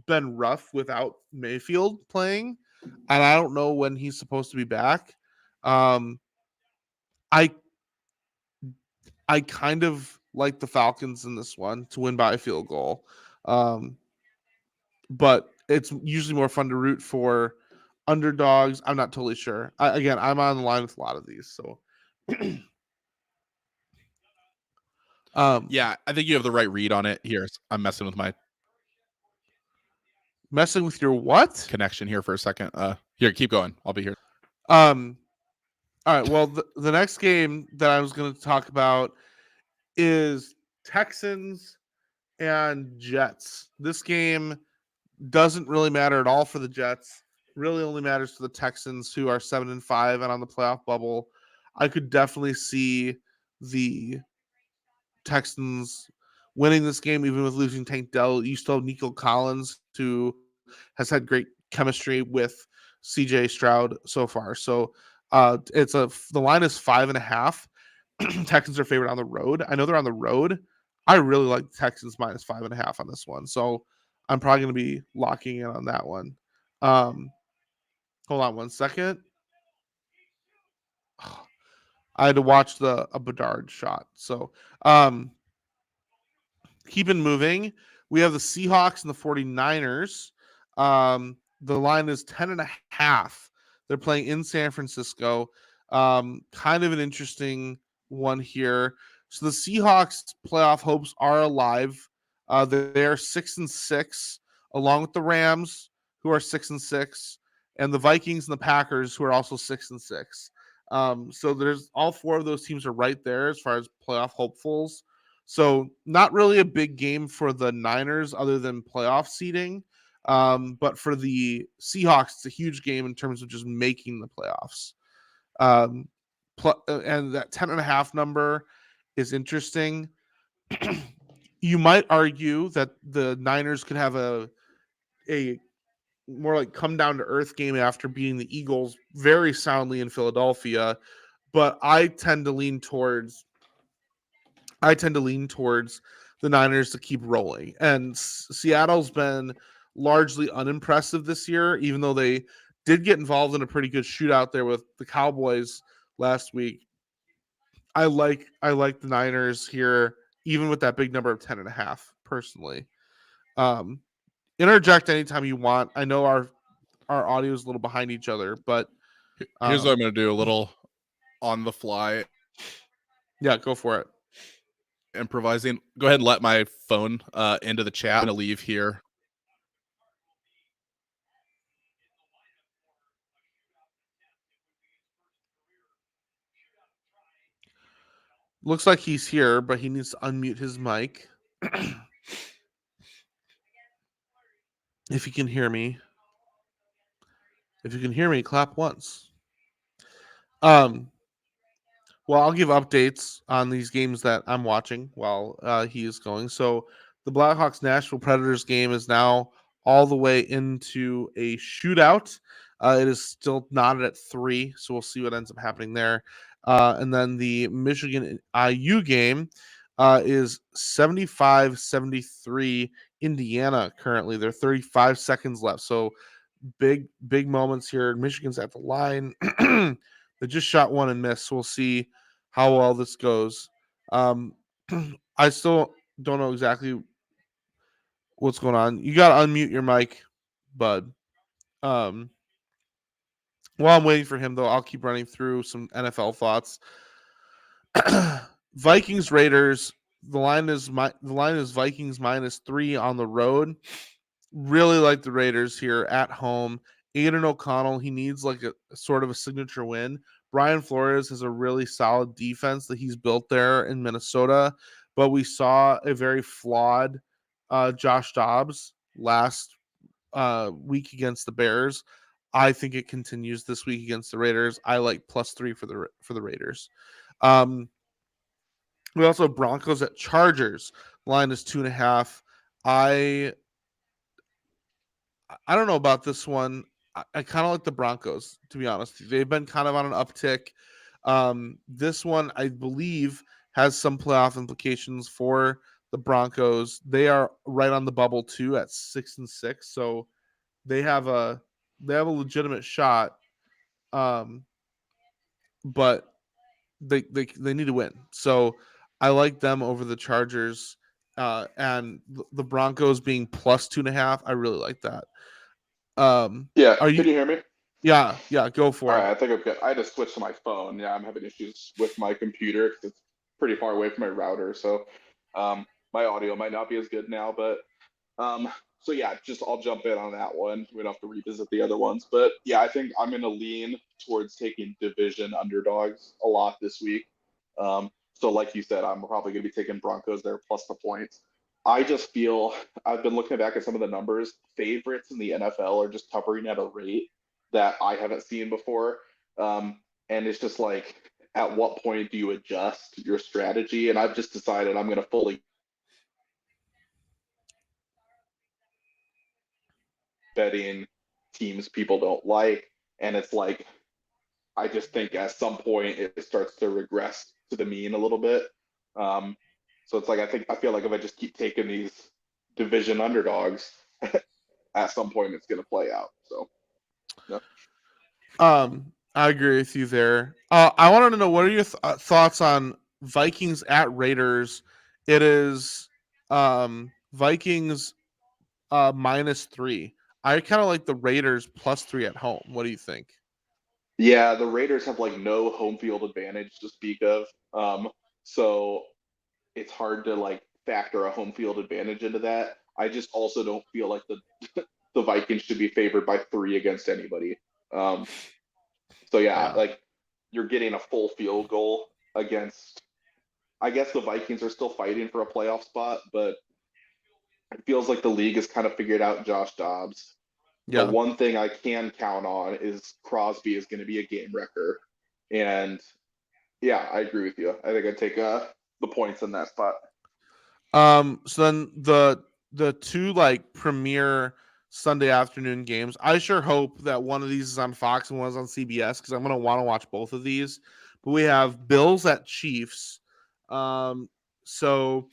been rough without Mayfield playing, and I don't know when he's supposed to be back. Um, I I kind of like the Falcons in this one to win by a field goal. Um, but it's usually more fun to root for underdogs. I'm not totally sure. Again, I'm on the line with a lot of these. So, um, yeah, I think you have the right read on it. Here, I'm messing with my messing with your what? connection here for a second. Here, keep going. I'll be here. Um, all right. Well, the next game that I was going to talk about is Texans and Jets. This game doesn't really matter at all for the Jets. Really only matters to the Texans, who are 7-5 and on the playoff bubble. I could definitely see the Texans winning this game, even with losing Tank Dell. You still have Nico Collins, who has had great chemistry with CJ Stroud so far. So the line is 5.5. Texans are favored on the road. I know they're on the road. I really like the Texans minus 5.5 on this one. So I'm probably going to be locking in on that one. Um, hold on one second. I had to watch a Bedard shot. So um, keeping moving, we have the Seahawks and the 49ers. The line is 10.5. They're playing in San Francisco. Kind of an interesting one here. So the Seahawks playoff hopes are alive. They're 6-6, along with the Rams, who are 6-6, and the Vikings and the Packers, who are also 6-6. So there's all four of those teams are right there as far as playoff hopefuls. So not really a big game for the Niners other than playoff seeding. But for the Seahawks, it's a huge game in terms of just making the playoffs. Um, and that 10.5 number is interesting. You might argue that the Niners could have a more like come down to earth game after beating the Eagles very soundly in Philadelphia, but I tend to lean towards the Niners to keep rolling. And Seattle's been largely unimpressive this year, even though they did get involved in a pretty good shootout there with the Cowboys last week. I like the Niners here, even with that big number of 10.5, personally. Um, interject anytime you want. I know our audio is a little behind each other, but Here's what I'm um, going to do: a little on the fly yeah, go for it. improvising. Go ahead and let my phone into the chat. I'm going to leave here. Looks like he's here, but he needs to unmute his mic. If you can hear me. If you can hear me, clap once. Um, well, I'll give updates on these games that I'm watching while he is going. So the Blackhawks Nashville Predators game is now all the way into a shootout. It is still knotted at 3, so we'll see what ends up happening there. And then the Michigan IU game is 75-73 Indiana currently. There are 35 seconds left. So big moments here. Michigan's at the line. They just shot one and missed. So we'll see how well this goes. Um, I still don't know exactly what's going on. You got to unmute your mic, bud. Um, while I'm waiting for him, though, I'll keep running through some NFL thoughts. Vikings Raiders. The line is Vikings -3 on the road. Really like the Raiders here at home. Aiden O'Connell, he needs like a sort of a signature win. Brian Flores has a really solid defense that he's built there in Minnesota, but we saw a very flawed Josh Dobbs last week against the Bears. I think it continues this week against the Raiders. I like +3 for the Raiders. Um, we also have Broncos at Chargers. Line is 2.5. I I don't know about this one. I kind of like the Broncos, to be honest. They've been kind of on an uptick. This one, I believe, has some playoff implications for the Broncos. They are right on the bubble too at 6-6, so they have a legitimate shot. Um, but they need to win. So I like them over the Chargers, and the Broncos being +2.5. I really like that. Yeah, Are can you? you hear me? Yeah, go All for it. right, I think I'm good. I just switched to my phone. Yeah, I'm having issues with my computer because it's pretty far away from my router. So um, my audio might not be as good now. But um, so yeah, just I'll jump in on that one. We don't have to revisit the other ones. But yeah, I think I'm going to lean towards taking division underdogs a lot this week. So like you said, I'm probably going to be taking Broncos there plus the points. I just feel I've been looking back at some of the numbers. Favorites in the NFL are just covering at a rate that I haven't seen before. And it's just like, at what point do you adjust your strategy? And I've just decided I'm going to fully betting teams people don't like. And it's like, I just think at some point it starts to regress to the mean a little bit. Um, so it's like, I feel like if I just keep taking these division underdogs, at some point it's going to play out. So, yeah. I agree with you there. I wanted to know what are your thoughts on Vikings at Raiders? It is Vikings -3. I kind of like the Raiders +3 at home. What do you think? Yeah, the Raiders have like no home field advantage to speak of. So it's hard to like factor a home field advantage into that. I just also don't feel like the Vikings should be favored by 3 against anybody. Um, so yeah, Yeah. like you're getting a full field goal against. I guess the Vikings are still fighting for a playoff spot, but it feels like the league has kind of figured out Josh Dobbs. The Yeah. one thing I can count on is Crosby is going to be a game wrecker, and yeah, I agree with you. I think I'd take the points in that spot. So then the two like premier Sunday afternoon games. I sure hope that one of these is on Fox and one is on CBS because I'm gonna want to watch both of these. But we have Bills at Chiefs. So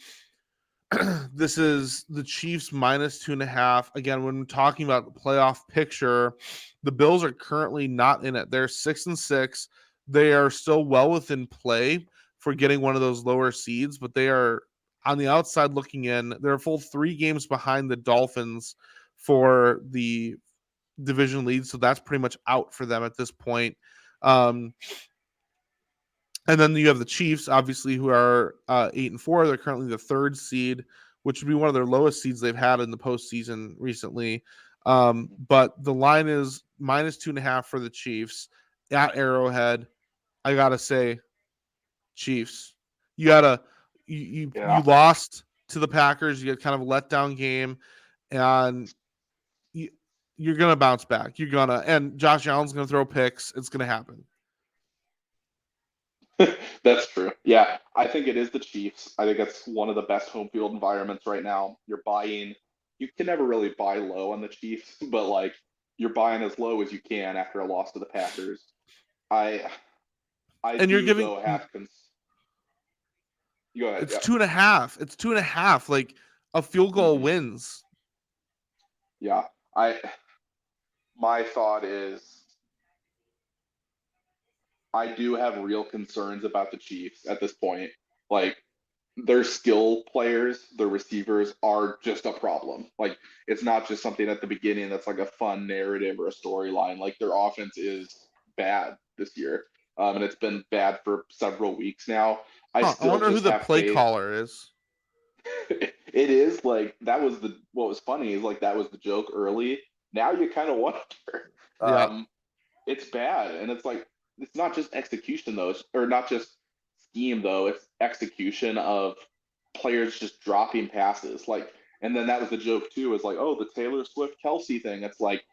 this is the Chiefs -2.5. Again, when we're talking about the playoff picture, the Bills are currently not in it. They're 6-6. They are still well within play for getting one of those lower seeds, but they are on the outside looking in. They're a full 3 games behind the Dolphins for the division lead, so that's pretty much out for them at this point. Um, and then you have the Chiefs, obviously, who are 8-4. They're currently the 3rd seed, which would be one of their lowest seeds they've had in the postseason recently. But the line is -2.5 for the Chiefs at Arrowhead. I gotta say, Chiefs. You gotta you Yeah. lost to the Packers. You had kind of a letdown game, and you, you're gonna bounce back. You're gonna, and Josh Allen's gonna throw picks. It's gonna happen. That's true. Yeah, I think it is the Chiefs. I think it's one of the best home field environments right now. You're buying, you can never really buy low on the Chiefs, but like you're buying as low as you can after a loss to the Packers. I I And you're do giving though have Go ahead. it's Yeah. 2.5. It's 2.5. Like a field goal Mhm. wins. Yeah. I my thought is I do have real concerns about the Chiefs at this point. Like their skill players, their receivers are just a problem. Like it's not just something at the beginning that's like a fun narrative or a storyline. Like their offense is bad this year. And it's been bad for several weeks now. I Huh, I still wonder who just the have play faith. caller is. It is like that was the what was funny is like that was the joke early. Now you kind of wonder. Yeah. Um, it's bad, and it's like it's not just execution though, or not just scheme though. It's execution of players just dropping passes. Like, and then that was the joke too. Is like, oh, the Taylor Swift Kelsey thing. It's like,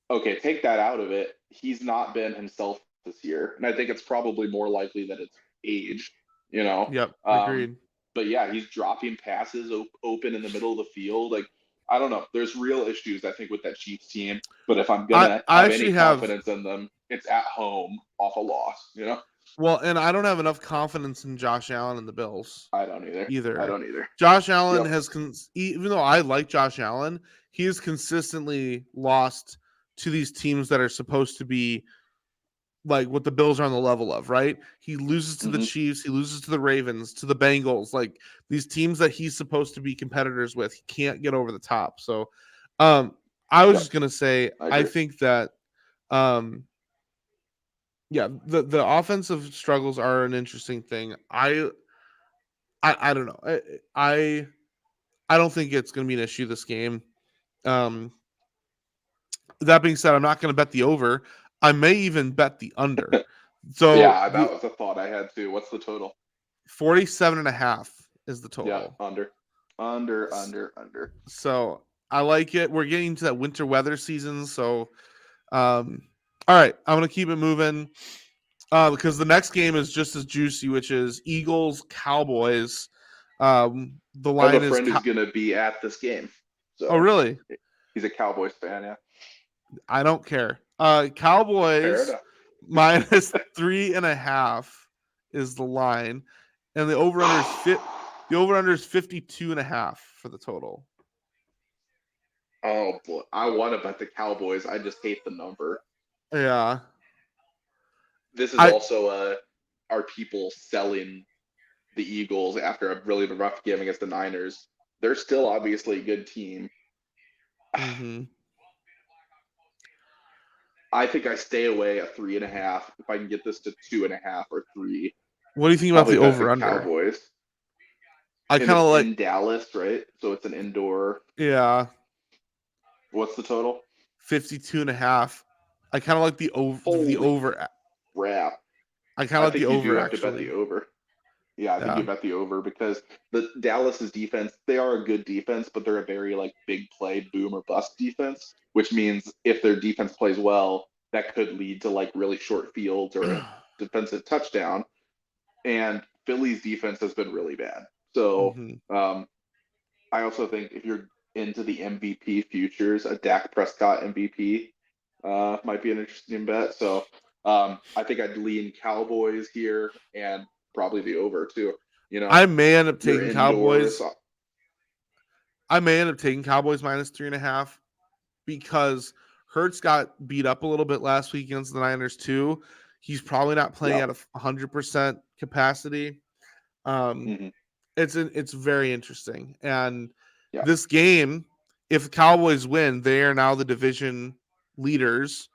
okay, take that out of it. He's not been himself this year, and I think it's probably more likely that it's age. You know, Yep. um, Agreed. but yeah, he's dropping passes open in the middle of the field. Like, I don't know. There's real issues I think with that Chiefs team. But if I'm I gonna I have any actually have confidence in them, it's at home off a loss. You know, well, and I don't have enough confidence in Josh Allen and the Bills I don't either. I either. don't either. Josh Allen Yep. has even though I like Josh Allen, he has consistently lost to these teams that are supposed to be like what the Bills are on the level of, right? He loses to the Hmm. Chiefs, he loses to the Ravens, to the Bengals, like these teams that he's supposed to be competitors with. He can't get over the top. So, I was Yep. just gonna say, I I agree. think that, um, yeah, the offensive struggles are an interesting thing. I don't know. I I don't think it's gonna be an issue this game. Um, that being said, I'm not gonna bet the over. I may even bet the under. So Yeah, the that was a thought I had too. What's the total? 47.5 is the Yeah, total. under. So I like it. We're getting to that winter weather season. So, all right, I'm gonna keep it moving because the next game is just as juicy, which is Eagles Cowboys. The I have a line is friend who's gonna be at this game, oh so really? he's a Cowboys fan. Yeah, I don't care. fair Cowboys enough. minus 3.5 is the line, and the over under is The over under is 52.5 for the total. Oh boy, I want to bet the Cowboys. I just hate the number. Yeah, This is I. also are people selling the Eagles after a really rough game against the Niners? They're still obviously a good team. Mm-hmm. I think I stay away at 3.5. If I can get this to 2.5 or three, What do you think about probably the bet the over under? Cowboys. I And kind it's of like. in Dallas, right? So it's an indoor. Yeah, What's the total? 52.5. I kind of like the Holy over. crap. I kind I of like the think you do over have to bet the actually. over. Yeah, I think you Yeah. bet the over because the Dallas's defense, they are a good defense, but they're a very like big play, boom or bust defense, which means if their defense plays well, that could lead to like really short fields or a defensive touchdown. And Philly's defense has been really bad. So Mm-hmm. um, I also think if you're into the MVP futures, a Dak Prescott MVP might be an interesting bet. So I think I'd lean Cowboys here and probably the over too. You know, I may end up you're taking indoors. Cowboys. I may end up taking Cowboys minus 3.5 because Hurts got beat up a little bit last week against the Niners too. He's probably not playing Yep. at 100% capacity. Um, Hmm. it's very interesting. And Yeah. this game, if the Cowboys win, they are now the division leaders.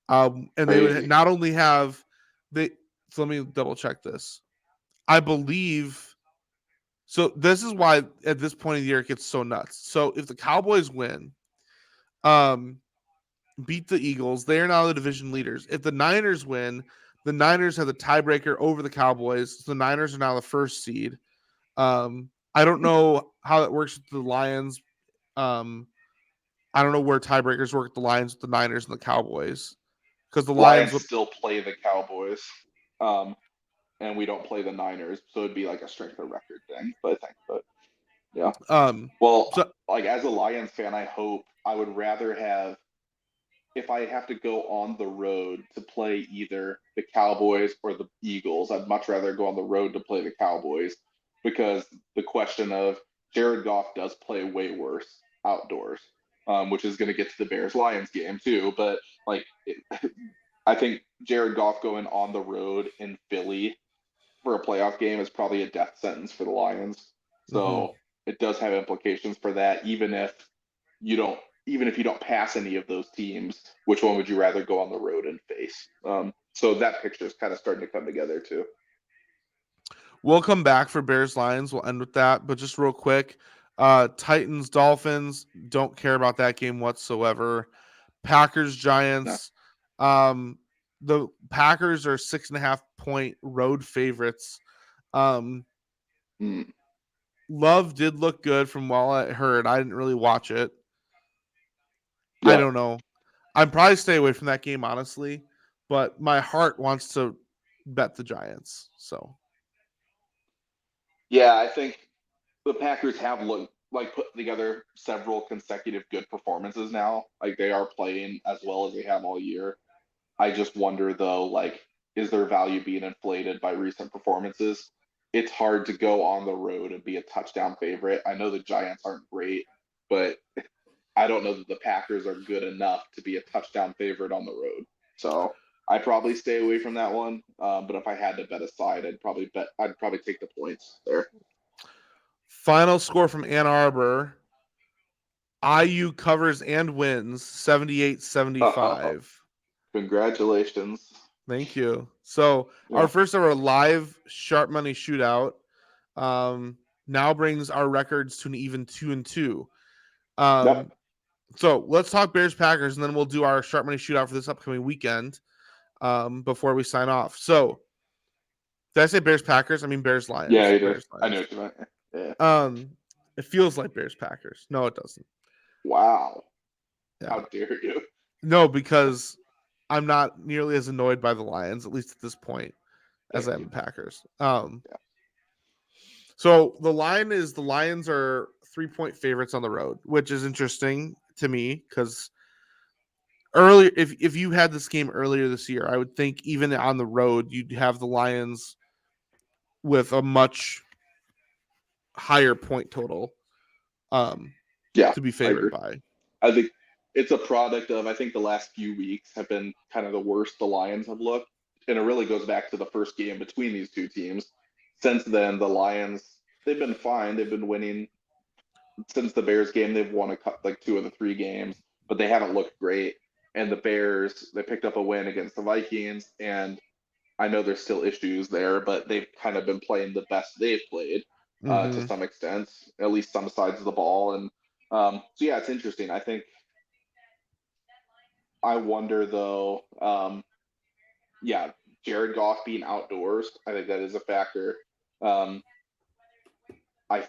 And they would Crazy. not only have they. So let me double check this. I believe so. This is why at this point of the year it gets so nuts. So if the Cowboys win, um, beat the Eagles, they are now the division leaders. If the Niners win, the Niners have the tiebreaker over the Cowboys. So the Niners are now the first seed. I don't know how that works with the Lions. Um, I don't know where tiebreakers work with the Lions, with the Niners, and the Cowboys. Because the Lions Lions would, still play the Cowboys, um, and we don't play the Niners, so it'd be like a strength of record thing. But I think, but yeah. um, Well, so like as a Lions fan, I would rather have if I have to go on the road to play either the Cowboys or the Eagles. I'd much rather go on the road to play the Cowboys because the question of Jared Goff does play way worse outdoors, which is going to get to the Bears-Lions game too. But like, I think Jared Goff going on the road in Philly for a playoff game is probably a death sentence for the Lions. So it does have implications for that. You don't, even if you don't pass any of those teams, which one would you rather go on the road and face? So that picture is kind of starting to come together too. We'll come back for Bears Lions. We'll end with that. But just real quick, Titans Dolphins, don't care about that game whatsoever. Packers Giants. The Packers are 6.5-point road favorites. Love did look good from what I heard. I didn't really watch it. Yeah. I don't know. I'd probably stay away from that game, honestly. But my heart wants to bet the Giants. So Yeah, I think the Packers have looked like put together several consecutive good performances now. Like they are playing as well as they have all year. I just wonder though, like, is their value being inflated by recent performances? It's hard to go on the road and be a touchdown favorite. I know the Giants aren't great, but I don't know that the Packers are good enough to be a touchdown favorite on the road. So I'd probably stay away from that one. But if I had to bet a side, I'd probably take the points there. final score from Ann Arbor. IU covers and wins 78-75. Congratulations. Thank you. So our first ever live Sharp Money Shootout now brings our records to an even 2-2. So let's talk Bears Packers, and then we'll do our Sharp Money Shootout for this upcoming weekend before we sign off. So did I say Bears Packers? I mean Bears Lions. Yeah, you did. Bears, I know what you meant. Yeah. It feels like Bears Packers. No, it doesn't. Wow. Yeah. How dare you? No, because I'm not nearly as annoyed by the Lions, at least at this point, as I am the Packers. So the Lions are 3-point favorites on the road, which is interesting to me because earlier, if you had this game earlier this year, I would think even on the road you'd have the Lions with a much higher point total. To be favored by. I think it's a product of, I think the last few weeks have been kind of the worst the Lions have looked. And it really goes back to the first game between these two teams. Since then, the Lions, they've been fine. They've been winning. Since the Bears game, they've won like 2 of the 3 games, but they haven't looked great. And the Bears, they picked up a win against the Vikings. And I know there's still issues there, but they've kind of been playing the best they've played to some extent, at least some sides of the ball. And so yeah, it's interesting. I wonder though, Jared Goff being outdoors, I think that is a factor. I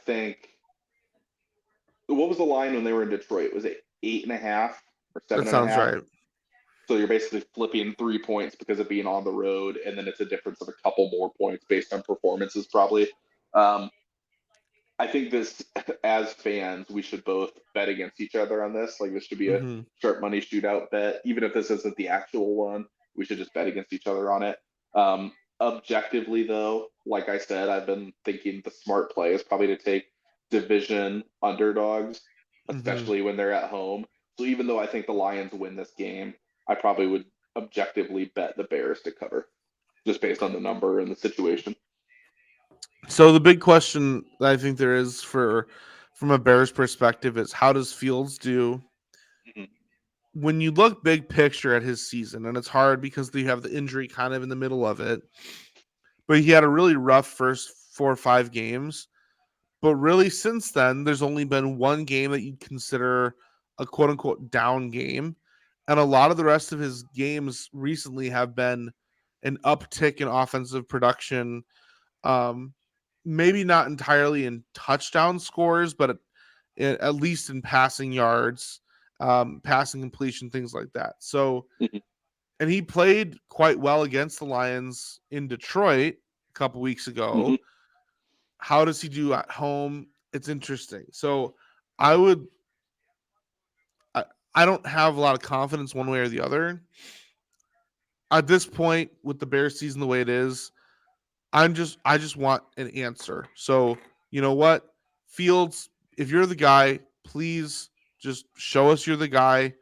think, what was the line when they were in Detroit? Was it 8.5 or 7.5? That sounds right. So you're basically flipping 3 points because of being on the road, and then it's a difference of a couple more points based on performances, probably. I think this, as fans, we should both bet against each other on this. Like, this should be a Sharp Money Shootout bet. Even if this isn't the actual one, we should just bet against each other on it. Objectively, though, like I said, I've been thinking the smart play is probably to take division underdogs, especially when they're at home. So even though I think the Lions win this game, I probably would objectively bet the Bears to cover, just based on the number and the situation. So the big question that I think there is from a Bears perspective is, how does Fields do? When you look big picture at his season, and it's hard because they have the injury kind of in the middle of it, but he had a really rough first 4 or 5 games. But really, since then, there's only been one game that you'd consider a quote unquote down game. And a lot of the rest of his games recently have been an uptick in offensive production. Maybe not entirely in touchdown scores, but at least in passing yards, passing completion, things like that. So, and he played quite well against the Lions in Detroit a couple weeks ago. How does he do at home? It's interesting. So I don't have a lot of confidence one way or the other. At this point, with the Bears season the way it is, I just want an answer. So you know what, Fields, if you're the guy, please just show us you're the guy.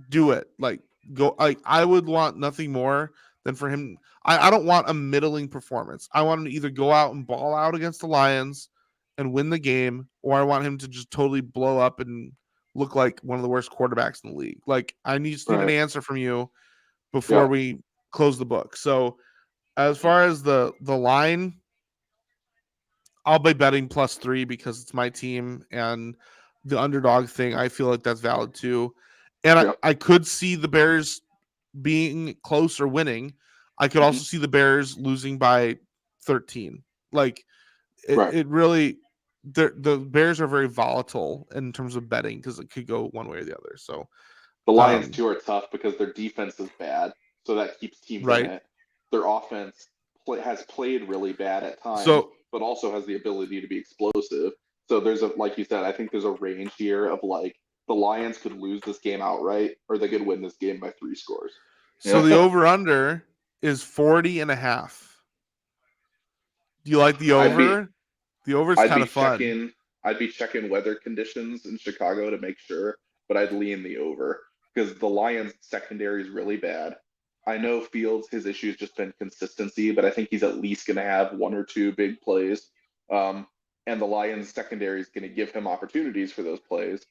Do it. Like go. Like I would want nothing more than for him. I don't want a middling performance. I want him to either go out and ball out against the Lions and win the game, or I want him to just totally blow up and look like one of the worst quarterbacks in the league. Like I just need an Right. answer from you before Yep. we close the book. So as far as the line, I'll be betting +3 because it's my team, and the underdog thing, I feel like that's valid too. And Yep. I could see the Bears being close or winning. I could Hmm. also see the Bears losing by 13. Like Right. it really, the Bears are very volatile in terms of betting because it could go one way or the other. So, The Lions um, too are tough because their defense is bad, so that keeps teams in right. it. Their offense has played really bad at times, So, but also has the ability to be explosive. So there's a, like you said, I think there's a range here of like the Lions could lose this game outright, or they could win this game by 3 scores. so Yeah, the over under is 40.5. Do you like the I'd be over? The over is I'd kind be of fun. checking I'd be checking weather conditions in Chicago to make sure, but I'd lean the over because the Lions secondary is really bad. I know Fields, his issue has just been consistency, but I think he's at least going to have 1 or 2 big plays. Um, and the Lions secondary is going to give him opportunities for those plays.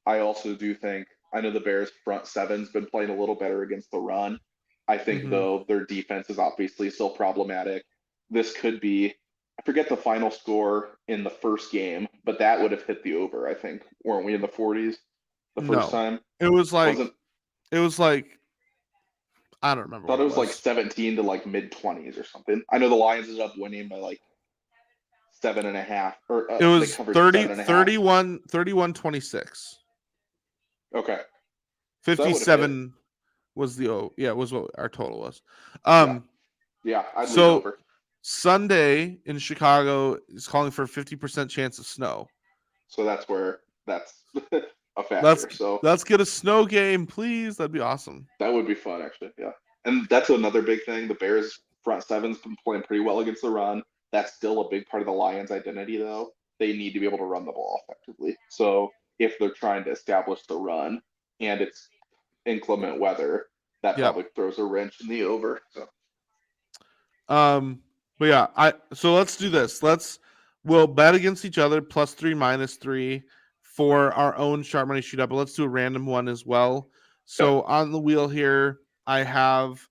I also do think I know the Bears front seven's been playing a little better against the run. I think Hmm. though their defense is obviously still problematic. This could be, I forget the final score in the first game, but that would have hit the over, I think. Weren't we in the 40s the first No, time? it was Wasn't, like I don't remember thought what it it was like was. 17 to like mid 20s or something. I know the Lions ended up winning by like 7.5, or It they was covered 30, 7.5. 31, 31, 26. Okay. So that would have hit. 57 was was what our total was. Yeah. Um, Yeah. I'd lean so over. Sunday in Chicago is calling for a 50% chance of snow. So that's a Let's factor. So let's get a snow game, please. That'd be awesome. that would be fun, actually. Yeah. And that's another big thing. The Bears front seven's been playing pretty well against the run. That's still a big part of the Lions' identity, though. They need to be able to run the ball effectively. So if they're trying to establish the run and it's inclement weather, that Yep. probably throws a wrench in the over. So But yeah, so let's do this. We'll bet against each other +3, -3 for our own sharp money shootout, but let's do a random one as well. yep. So on the wheel here, I have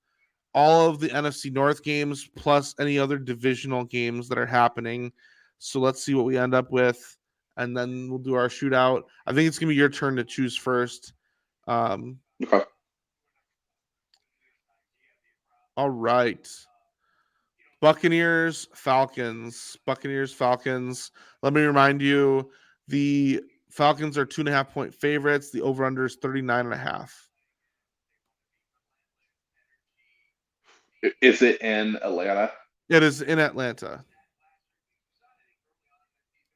all of the NFC North games plus any other divisional games that are happening. So let's see what we end up with, and then we'll do our shootout. I think it's gonna be your turn to choose first. Um, Okay. all right. Buccaneers, Falcons. Buccaneers, Falcons. Let me remind you, the Falcons are 2.5 point favorites. The over/under is 39.5. Is it in Atlanta? It is in Atlanta,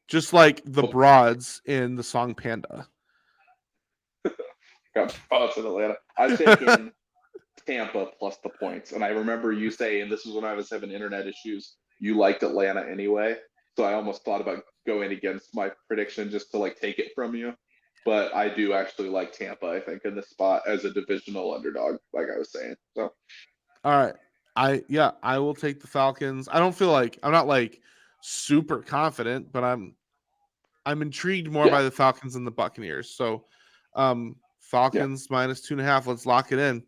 just like the Oh, broads in the song Panda. God, oh, it's in Atlanta. I'm taking Tampa plus the points. And I remember you saying this was when I was having internet issues. You liked Atlanta anyway, so I almost thought about going against my prediction just to like take it from you. But I do actually like Tampa. I think in this spot as a divisional underdog, like I was saying. So All right. I will take the Falcons. I don't feel like I'm not like super confident, but I'm intrigued more yeah, by the Falcons and the Buccaneers. So yeah. Falcons -2.5. Let's lock it in.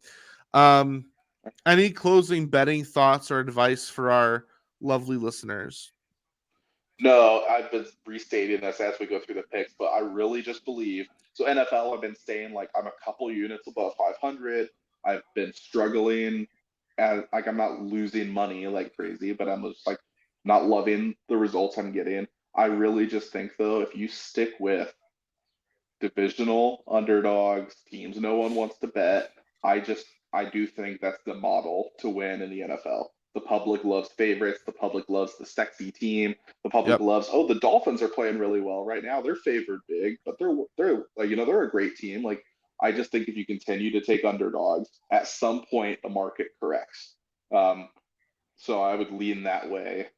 Um any closing betting thoughts or advice for our lovely listeners? No, I've been restating this as we go through the picks, but I really just believe so. NFL, I've been staying like I'm a couple units above 500. I've been struggling, and like I'm not losing money like crazy, but I'm just like not loving the results I'm getting. I really just think though, if you stick with divisional underdogs, teams no one wants to bet. I do think that's the model to win in the NFL. The public loves favorites. The public loves the sexy team. The public Yep. loves, oh, the Dolphins are playing really well right now. They're favored big, but they're like, they're a great team. Like I just think if you continue to take underdogs, at some point the market corrects. Um, So I would lean that way.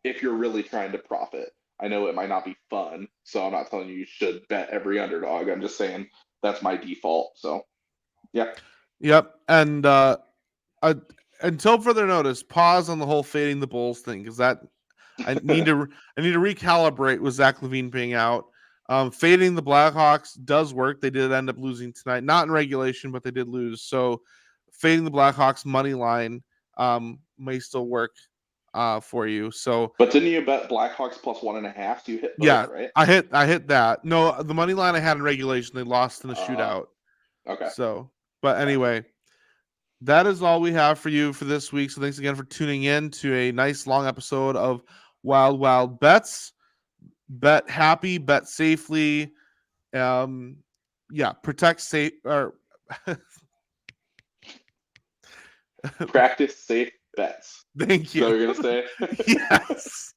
If you're really trying to profit. I know it might not be fun, so I'm not telling you should bet every underdog. I'm just saying that's my default. So yeah. Yep. And until further notice, pause on the whole fading the Bulls thing because that I need to recalibrate with Zach Levine being out. Fading the Blackhawks does work. They did end up losing tonight, not in regulation, but they did lose. So fading the Blackhawks money line may still work for you. So But didn't you bet Blackhawks plus 1.5? So you hit both, yeah, right? I hit that. No, the money line I had in regulation, they lost in the shootout. Okay. So, but anyway, that is all we have for you for this week. So thanks again for tuning in to a nice long episode of Wild Wild Bets. Bet happy, bet safely. Protect safe or Practice safe bets. thank Is that what you. you're gonna say? Yes.